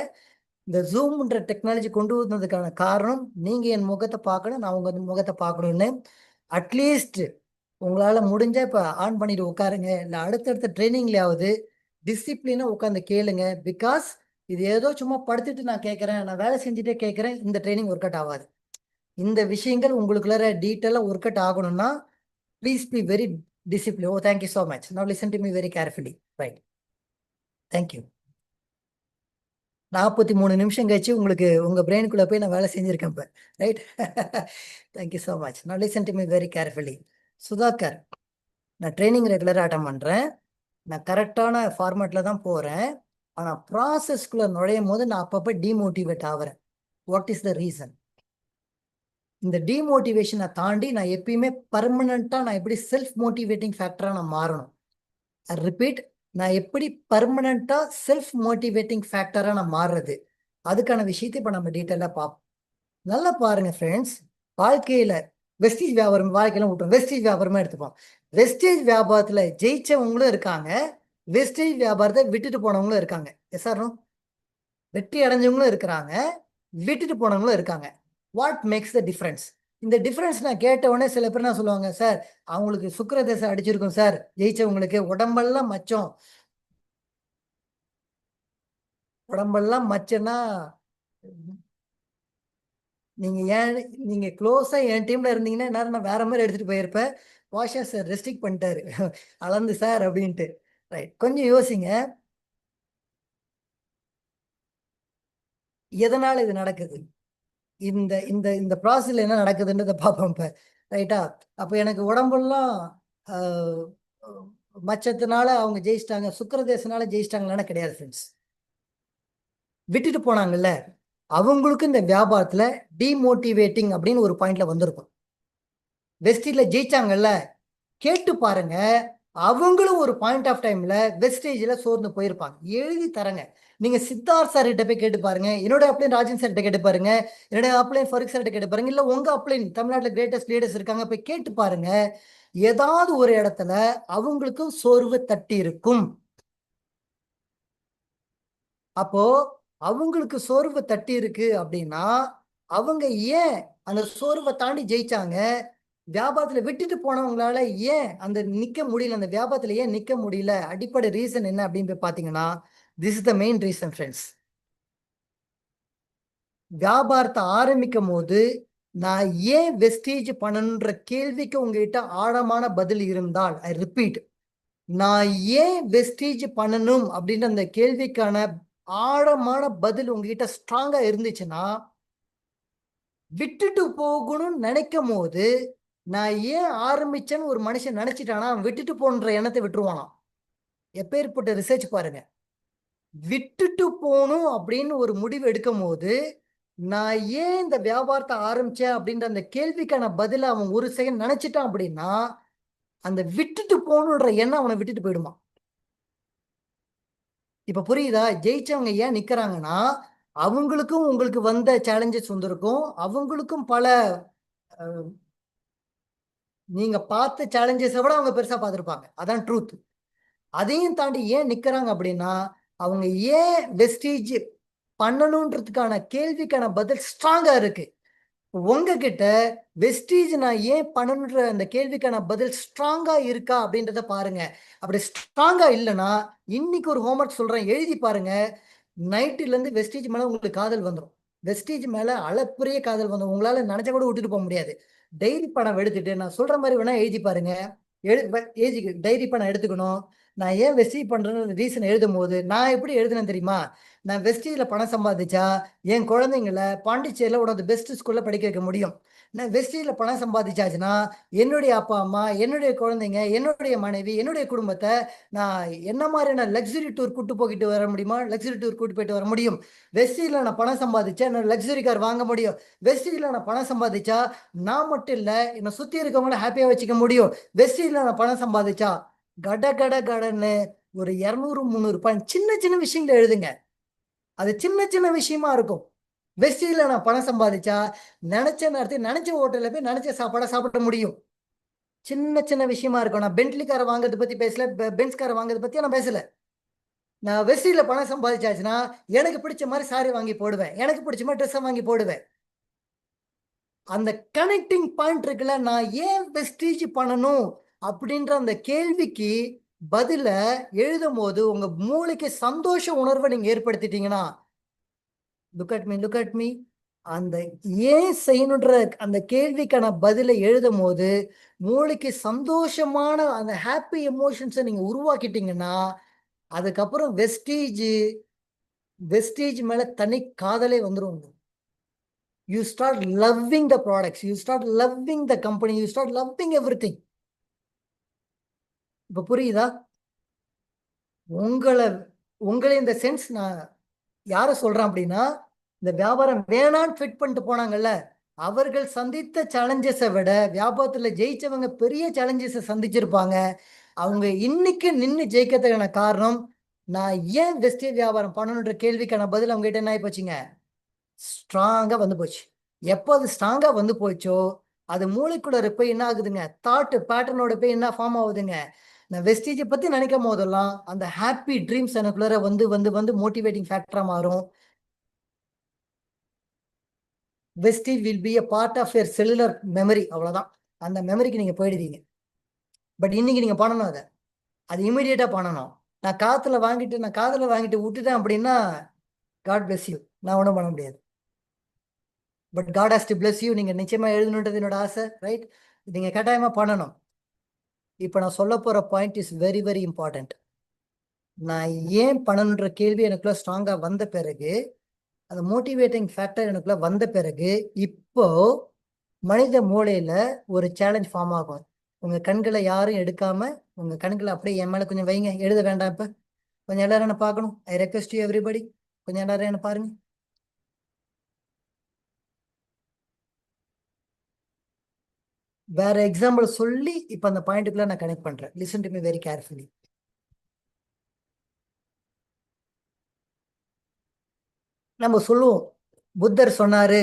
இந்த ஜூம்ன்ற டெக்னாலஜி கொண்டு வந்ததுக்கான காரணம் நீங்க என் முகத்தை பார்க்கணும், நான் உங்க முகத்தை பார்க்கணும்னு. அட்லீஸ்ட் உங்களால முடிஞ்சா இப்ப ஆன் பண்ணிட்டு உட்காருங்க. இல்லை அடுத்தடுத்த ட்ரைனிங்லயாவது டிசிப்ளினா உட்காந்து கேளுங்க. பிகாஸ் இது ஏதோ சும்மா படுத்துட்டு நான் கேட்கறேன், நான் வேலை செஞ்சுட்டே கேட்கறேன், இந்த ட்ரைனிங் ஒர்க் அவுட் ஆகாது. இந்த விஷயங்கள் உங்களுக்குள்ள டீட்டெயிலா ஒர்க் அவுட் ஆகணும்னா please be very discipline. Oh thank you so much. Now listen to me very carefully. Right, thank you. 43 நிமிஷம் கழிச்சு உங்களுக்கு உங்க பிரெயினுக்குள்ள போய் நான் வேலை செஞ்சிருக்கேன் இப்போ. Right, thank you so much. Now listen to me very carefully. Sudhakar, நான் ட்ரைனிங் ரெகுலராக அட்டன் பண்ணுறேன், நான் கரெக்டான ஃபார்மேட்டில் தான் போகிறேன். ஆனால் ப்ராசஸ்குள்ளே நுழையும் போது நான் அப்பப்போ டிமோட்டிவேட் ஆகிறேன். What is the reason? இந்த டிமோட்டிவேஷனை தாண்டி நான் எப்பயுமே பர்மனண்ட்டாக நான் எப்படி செல்ஃப் மோட்டிவேட்டிங் ஃபேக்டராக நான் மாறணும். ஐ ரிப்பீட், நான் எப்படி பர்மனண்ட்டாக செல்ஃப் மோட்டிவேட்டிங் ஃபேக்டராக நான் மாறுறது, அதுக்கான விஷயத்தை இப்போ நம்ம டீட்டெயிலாக பார்ப்போம். நல்லா பாருங்க ஃப்ரெண்ட்ஸ், வாழ்க்கையில் வெஸ்டேஜ் வியாபாரம், வாழ்க்கையெல்லாம் விட்டோம், வெஸ்டேஜ் வியாபாரமாக எடுத்துப்போம். வெஸ்டேஜ் வியாபாரத்தில் ஜெயிச்சவங்களும் இருக்காங்க, வெஸ்டேஜ் வியாபாரத்தை விட்டுட்டு போனவங்களும் இருக்காங்க. Yes or no? வெற்றி அடைஞ்சவங்களும் இருக்கிறாங்க, விட்டுட்டு போனவங்களும் இருக்காங்க. What makes the difference? இந்த டிஃபரன்ஸ் நான் கேட்ட உடனே சில பேர் என்ன சொல்லுவாங்க, சார் அவங்களுக்கு சுக்கிர தசை அடிச்சிருக்கும் சார், ஜெயிச்சவங்களுக்கு உடம்பெல்லாம் மச்சம். உடம்பெல்லாம் மச்சம்னா நீங்க ஏன் நீங்க க்ளோஸா என் டீம்ல இருந்தீங்கன்னா நேரம் நான் வேற மாதிரி எடுத்துட்டு போயிருப்பேன். வாஷா சார் ரெஸ்ட்ரிக்ட் பண்ணிட்டாரு அளந்து சார் அப்படின்ட்டு. ரைட், கொஞ்சம் யோசிங்க, எதனால இது நடக்குது, இந்த இந்த இந்த ப்ராசஸ்ல என்ன நடக்குதுன்றத பார்ப்போம் இப்ப. ரைட்டா? அப்ப எனக்கு உடம்பெல்லாம் ஆஹ், மச்சத்தினால அவங்க ஜெயிச்சிட்டாங்க, சுக்கிரதேசனால ஜெயிச்சிட்டாங்களான்னு கிடையாது ஃப்ரெண்ட்ஸ். விட்டுட்டு போனாங்கல்ல அவங்களுக்கு இந்த வியாபாரத்துல டிமோட்டிவேட்டிங் அப்படின்னு ஒரு பாயிண்ட்ல வந்திருக்கும். வெஸ்டில ஜெயிச்சாங்கல்ல, கேட்டு பாருங்க, அவங்களும் ஒரு பாயிண்ட் ஆஃப் டைம்ல வெஸ்டேஜ்ல சோர்ந்து போயிருப்பாங்க. எழுதி தரங்க. நீங்க சித்தார்த் சார் கிட்ட போய் கேட்டு பாருங்க, என்னோட அப்ளைன் ராஜன் சார் கிட்ட கேட்டு பாருங்க, என்னோட அப்ளைன் ஃபருக் சார் கிட்ட கேட்டு பாருங்க, இல்ல உங்க அப்ளைன் தமிழ்நாட்டுல கிரேட்டஸ்ட் லீடர்ஸ் இருக்காங்க, போய் கேட்டு பாருங்க. ஏதாவது ஒரு இடத்துல அவங்களுக்கும் சோர்வு தட்டி இருக்கும். அப்போ அவங்களுக்கு சோர்வு தட்டி இருக்கு அப்படின்னா அவங்க ஏன் அந்த சோர்வை தாண்டி ஜெயிச்சாங்க? வியாபாரத்துல விட்டுட்டு போனவங்களால ஏன் அந்த நிக்க முடியல, அந்த வியாபாரத்துல ஏன் நிக்க முடியல? அடிப்படை ரீசன் என்ன அப்படின்னு போய் பாத்தீங்கன்னா, this is the main reason friends. வியாபாரத்தை ஆரம்பிக்கும் போது நான் ஏன் வெஸ்டேஜ் பண்ணணுன்ற கேள்விக்கு உங்ககிட்ட ஆழமான பதில் இருந்தால், ஐ ரிப்பீட், நான் ஏன் வெஸ்டேஜ் பண்ணணும் அப்படின்ற அந்த கேள்விக்கான ஆழமான பதில் உங்ககிட்ட ஸ்ட்ராங்கா இருந்துச்சுன்னா, விட்டுட்டு போகணும்னு நினைக்கும் போது நான் ஏன் ஆரம்பிச்சேன்னு ஒரு மனுஷன் நினைச்சிட்டானா, விட்டுட்டு போன்ற எண்ணத்தை விட்டுருவானாம். எப்பேற்பட்ட ரிசர்ச் பாருங்க. விட்டுட்டு போகணும் அப்படின்னு ஒரு முடிவு எடுக்கும் போது நான் ஏன் இந்த வியாபாரத்தை ஆரம்பிச்சேன் அப்படின்ற அந்த கேள்விக்கான பதில அவன் ஒரு செகண்ட் நினைச்சிட்டான் அப்படின்னா, அந்த விட்டுட்டு போகணுன்ற எண்ணம் அவனை விட்டுட்டு போயிடுமா. இப்ப புரியுதா? ஜெயிச்சவங்க ஏன் நிக்கிறாங்கன்னா, அவங்களுக்கும் உங்களுக்கு வந்த சேலஞ்சஸ் வந்திருக்கும். அவங்களுக்கும் பல நீங்க பார்த்த சேலஞ்சஸை விட அவங்க பெருசா பார்த்துருப்பாங்க. அதான் ட்ரூத். அதையும் தாண்டி ஏன் நிக்கிறாங்க அப்படின்னா, அவங்க ஏன் வெஸ்டேஜ் பண்ணணுன்றதுக்கான கேள்விக்கான பதில் ஸ்ட்ராங்கா இருக்கு. உங்ககிட்ட வெஸ்டீஜ் நான் ஏன் பண்ணணுன்ற அந்த கேள்விக்கான பதில் ஸ்ட்ராங்கா இருக்கா அப்படின்றத பாருங்க. அப்படி ஸ்ட்ராங்கா இல்லைன்னா, இன்னைக்கு ஒரு ஹோம்ஒர்க் சொல்றேன், எழுதி பாருங்க. நைட்டுல இருந்து வெஸ்டீஜ் மேல உங்களுக்கு காதல் வந்துடும். வெஸ்டீஜ் மேல அளப்புரிய காதல் வந்துடும். உங்களால நினைச்சா கூட விட்டுட்டு போக முடியாது. டைரி படம் எடுத்துட்டு நான் சொல்ற மாதிரி வேணா எழுதி பாருங்க. டைரி படம் எடுத்துக்கணும். நான் ஏன் வெஸ்டீஜ் பண்றேன்னு ரீசன் எழுதும் போது நான் எப்படி எழுதுனேன் தெரியுமா? நான் வெஸ்டீஜ்ல பணம் சம்பாதிச்சா என் குழந்தைங்கள பாண்டிச்சேரியில உனது பெஸ்ட் ஸ்கூல்ல படிக்க வைக்க முடியும். நான் வெஸ்டீஜ்ல பணம் சம்பாதிச்சாச்சுன்னா என்னுடைய அப்பா அம்மா, என்னுடைய குழந்தைங்க, என்னுடைய மனைவி, என்னுடைய குடும்பத்தை நான் என்ன மாதிரியான லக்ஸுரி டூர் கூட்டு போயிட்டு வர முடியுமா? லக்ஸுரி டூர் கூட்டு போயிட்டு வர முடியும். வெஸ்டீஜ்ல நான் பணம் சம்பாதிச்சா என்னோட லக்ஸுரி கார் வாங்க முடியும். வெஸ்டீஜ்ல நான் பணம் சம்பாதிச்சா நான் மட்டும் இல்ல, என்னை சுத்தி இருக்கவங்கள ஹாப்பியா வச்சுக்க முடியும். வெஸ்டீஜ்ல நான் பணம் சம்பாதிச்சா கட கட கடன்னு ஒரு 200 300 பாயிண்ட் சின்ன சின்ன விஷயங்களை எழுதுங்க. அது சின்ன சின்ன விஷயமா இருக்கும். வெஸ்டீஜ்ல நான் பணம் சம்பாதிச்சா நினைச்ச நேரத்துக்கு நினைச்ச ஹோட்டல்ல போய் நினைச்ச சாப்பாடை சாப்பிட முடியும். சின்ன சின்ன விஷயமா இருக்கும். நான் பென்ட்லி காரை வாங்குறத பத்தி பேசல, பென்ஸ் காரை வாங்குறத பத்தி நான் பேசல. நான் வெஸ்டீஜ்ல பணம் சம்பாதிச்சாச்சுன்னா எனக்கு பிடிச்ச மாதிரி சாரி வாங்கி போடுவேன், எனக்கு பிடிச்ச மாதிரி ட்ரெஸ் வாங்கி போடுவேன். அந்த கனெக்டிங் பாயிண்ட் இருக்குல்ல, நான் ஏன் வெஸ்டீஜ் பண்ணணும் அப்படின்ற அந்த கேள்விக்கு பதில எழுதும் போது உங்க மூளைக்கு சந்தோஷ உணர்வை நீங்க ஏற்படுத்திட்டீங்கன்னா, லுக் அட் மீ, அந்த ஏன் செய்யணுன்ற அந்த கேள்விக்கான பதிலை எழுதும் போது மூளைக்கு சந்தோஷமான அந்த ஹாப்பி எமோஷன்ஸை நீங்க உருவாக்கிட்டீங்கன்னா, அதுக்கப்புறம் வெஸ்டீஜ் மேல தனி காதலே வந்துரும். You start loving the products, you start loving the company, you start loving everything. இப்ப புரியுதா? உங்களை உங்களை இந்த சென்ஸ் நான் யார சொல்றேன் அப்படின்னா, இந்த வியாபாரம் வேணான்னு ஃபிட் பண்ணிட்டு போனாங்கல்ல, அவர்கள் சந்தித்த சேலஞ்சஸை விட வியாபாரத்துல ஜெயிச்சவங்க பெரிய சேலஞ்சஸை சந்திச்சிருப்பாங்க. அவங்க இன்னைக்கு நின்று ஜெயிக்கிறதுக்கான காரணம், நான் ஏன் வெஸ்டேஜ் வியாபாரம் பண்ணணுன்ற கேள்விக்கான பதில் அவங்க கிட்ட என்ன ஆகி போச்சுங்க, ஸ்ட்ராங்கா வந்து போச்சு. எப்போ அது ஸ்ட்ராங்கா வந்து போச்சோ, அது மூளைக்குள்ள போய் என்ன ஆகுதுங்க, தாட் பேட்டர்னோட போய் என்ன ஃபார்ம் ஆகுதுங்க. நான் வெஸ்டேஜை பத்தி நினைக்கும் போதெல்லாம் அந்த ஹாப்பி ட்ரீம்ஸ் எனக்குள்ள வந்து வந்து வந்து மோட்டிவேட்டிங் ஃபேக்டரா மாறும். Wastage will be a part of your cellular memory. அவ்வளவுதான். அந்த மெமரிக்கு நீங்க போயிடுவீங்க. பட் இன்னைக்கு நீங்க பண்ணணும் அதை. அது இமீடியட்டா பண்ணணும். நான் காதுல வாங்கிட்டு விட்டுட்டேன் அப்படின்னா, காட் பிளஸ் யூ, நான் ஒன்றும் பண்ண முடியாது. But God has to bless you. நீங்க நிச்சயமா எழுதணுன்றது என்னோட ஆசை, ரைட்? நீங்க கட்டாயமா பண்ணணும். இப்போ நான் சொல்ல போற point is very very important. நான் ஏன் பண்ணணுன்ற கேள்வி எனக்குள்ள ஸ்ட்ராங்கா வந்த பிறகு, அந்த மோட்டிவேட்டிங் ஃபேக்டர் எனக்குள்ள வந்த பிறகு, இப்போ மனித மூளையில ஒரு சேலஞ்ச் ஃபார்ம் ஆகும். உங்க கண்களை யாரும் எடுக்காம உங்க கண்களை அப்படியே என் மேல கொஞ்சம் வைங்க. எழுத வேண்டாம். இப்ப கொஞ்சம் எல்லாரும் என்ன பார்க்கணும். ஐ ரெக்வெஸ்ட் யூ எவ்ரிபடி, கொஞ்சம் எல்லாரும் என்ன பாருங்க. வேற எக்ஸாம்பிள் சொல்லி இப்ப அந்த பாயிண்ட்டுக்குள்ள நான் கனெக்ட் பண்றேன். Listen to me very carefully. நம்ம சொல்லுவோம் புத்தர் சொன்னாரு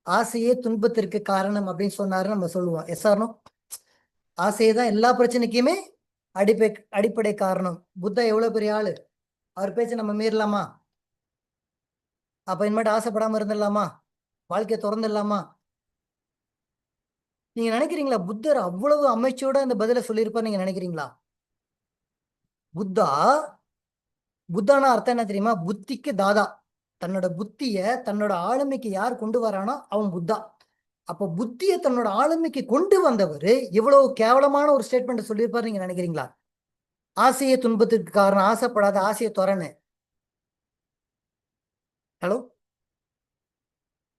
ஆசையே துன்பத்திற்கு காரணம் அப்படின்னு சொன்னாரு, நம்ம சொல்லுவோம். Yes or no? ஆசையே தான் எல்லா பிரச்சனைக்குமே அடிப்படை காரணம். புத்தா எவ்வளவு பெரிய ஆளு, அவர் பேச்ச நம்ம மீறலாமா? அப்ப இனிமேட்டு ஆசைப்படாம இருந்துடலாமா? வாழ்க்கையை திறந்துடலாமா? நீங்க நினைக்கிறீங்களா புத்தர் அவ்வளவு அமைச்சோட அந்த பதில சொல்லியிருப்பார் நீங்க நினைக்கிறீங்களா? புத்தா புத்தானா அர்த்தம் என்ன தெரியுமா? புத்திக்கு தாதா. தன்னோட புத்திய தன்னோட ஆளுமைக்கு யார் கொண்டு வரானோ அவன் புத்தா. அப்ப புத்திய தன்னோட ஆளுமைக்கு கொண்டு வந்தவர் இவ்வளவு கேவலமான ஒரு ஸ்டேட்மெண்ட் சொல்லியிருப்பாரு நீங்க நினைக்கிறீங்களா? ஆசையே துன்பத்திற்கு காரணம், ஆசைப்படாத, ஆசையை துறன்னு. ஹலோ,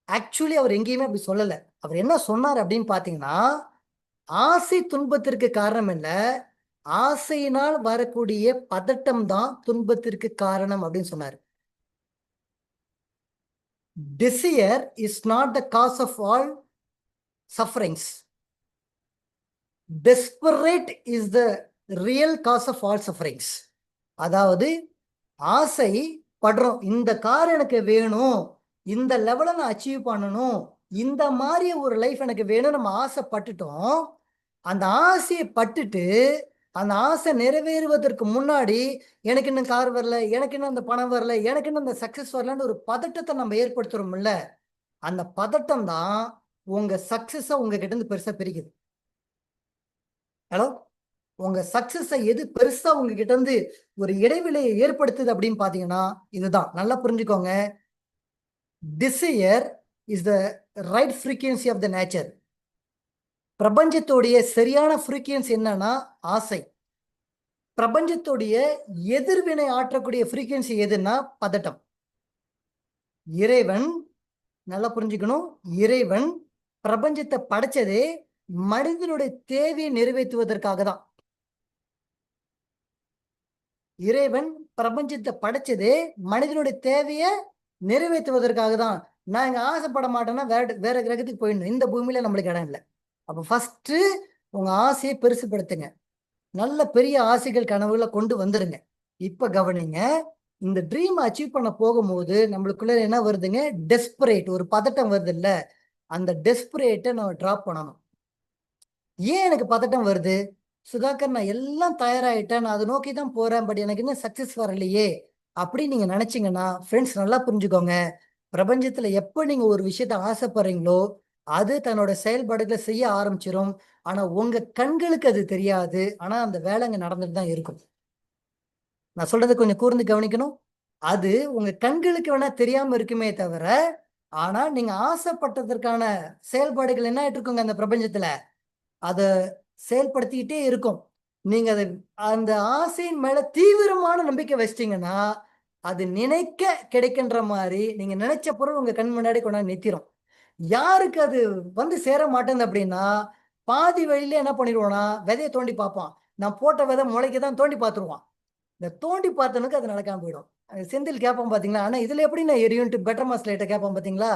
ஆக்சுவலி அவர் எங்கேயுமே அப்படி சொல்லல. அவர் என்ன சொன்னார் அப்படின்னு பாத்தீங்கன்னா, ஆசை துன்பத்திற்கு காரணம் இல்ல, ஆசையினால் வரக்கூடிய பதட்டம் தான் துன்பத்திற்கு காரணம் அப்படின்னு சொன்னார். Desire is not the cause of all sufferings. Desperate is the real cause of all sufferings. அதாவது ஆசை படுறோம், இந்த கார் எனக்கு வேணும், இந்த லெவலை நான் அச்சீவ் பண்ணணும், இந்த மாதிரி ஒரு லைஃப் எனக்கு வேணும், நம்ம ஆசைப்பட்டுட்டோம். அந்த ஆசையை பட்டுட்டு அந்த ஆசை நிறைவேறுவதற்கு முன்னாடி எனக்கு இன்னும் கார் வரல, எனக்கு இன்னும் அந்த பணம் வரல, எனக்கு இன்னும் அந்த சக்சஸ் வரலன்னு ஒரு பதட்டத்தை நம்ம ஏற்படுத்துறோம்ல, அந்த பதட்டம் தான் உங்க சக்சஸ உங்ககிட்ட இருந்து பெருசா பிரிக்குது. ஹலோ, உங்க சக்சஸ எது பெருசா உங்ககிட்ட இருந்து ஒரு இடைவெளியை ஏற்படுத்துது அப்படின்னு பாத்தீங்கன்னா இதுதான். நல்லா புரிஞ்சுக்கோங்க. Desire is the right frequency of the nature. பிரபஞ்சத்தோடைய சரியான ஃப்ரீக்வன்சி என்னன்னா ஆசை. பிரபஞ்சத்தோடைய எதிர்வினை ஆற்றக்கூடிய ஃப்ரீக்வன்சி எதுன்னா பதட்டம். இறைவன், நல்லா புரிஞ்சுக்கணும், இறைவன் பிரபஞ்சத்தை படைச்சதே மனிதனுடைய தேவையை நிறைவேற்றுவதற்காக தான். இறைவன் பிரபஞ்சத்தை படைச்சதே மனிதனுடைய தேவையை நிறைவேற்றுவதற்காக தான். நான் இங்க ஆசைப்பட மாட்டேன்னா வேற கிரகத்துக்கு போயிடணும், இந்த பூமியில நம்மளுக்கு இடம் இல்லை. அப்ப ஃபர்ஸ்ட் உங்க ஆசையை பெருசுபடுத்துங்க, நல்ல பெரிய ஆசைகள் கனவுல கொண்டு வந்துருங்க. இப்ப கவனிங்க, இந்த ட்ரீம் அச்சீவ் பண்ண போகும்போது நம்மளுக்குள்ள என்ன வருதுங்க? டெஸ்பரேட், ஒரு பதட்டம் வருது இல்ல, அந்த டெஸ்பரேட்டை நம்ம டிராப் பண்ணணும். ஏன் எனக்கு பதட்டம் வருது? சுதாகர், நான் எல்லாம் தயாராயிட்டேன், நான் அதை நோக்கி தான் போறேன், பட் எனக்கு இன்னும் சக்சஸ் வரலையே அப்படின்னு நீங்க நினைச்சீங்கன்னா, ஃப்ரெண்ட்ஸ் நல்லா புரிஞ்சுக்கோங்க, பிரபஞ்சத்துல எப்ப நீங்க ஒரு விஷயத்த ஆசைப்படுறீங்களோ அது தன்னோட செயல்பாடுகளை செய்ய ஆரம்பிச்சிடும். ஆனா உங்க கண்களுக்கு அது தெரியாது, ஆனா அந்த வேலை அங்க நடந்துட்டு தான் இருக்கும். நான் சொல்றது கொஞ்சம் கூர்ந்து கவனிக்கணும். அது உங்க கண்களுக்கு வேணா தெரியாம இருக்குமே தவிர, ஆனா நீங்க ஆசைப்பட்டதற்கான செயல்பாடுகள் என்ன ஆயிட்டு இருக்குங்க அந்த பிரபஞ்சத்துல, அத செயல்படுத்திக்கிட்டே இருக்கும். நீங்க அதை அந்த ஆசையின் மேல தீவிரமான நம்பிக்கை வச்சிட்டீங்கன்னா, அது நினைக்க கிடைக்கின்ற மாதிரி நீங்க நினைச்ச பொருள் உங்க கண் முன்னாடி கொண்டாந்து நிறுத்திடும். யாருக்கு அது வந்து சேர மாட்டேங்குது அப்படின்னா, பாதி வழியில என்ன பண்ணிடுவானா, விதைய தோண்டி பார்ப்பான். நான் போட்ட விதை முளைக்க தான் தோண்டி பார்த்துருவான். இந்த தோண்டி பார்த்தவனுக்கு அது நடக்காம போயிடும். செந்தில் கேட்பான் பாத்தீங்களா, ஆனா இதுல எப்படி நான் எரியும்ட்டு பெட்டர் மாஸ் லைட்டை கேட்பான் பாத்தீங்களா,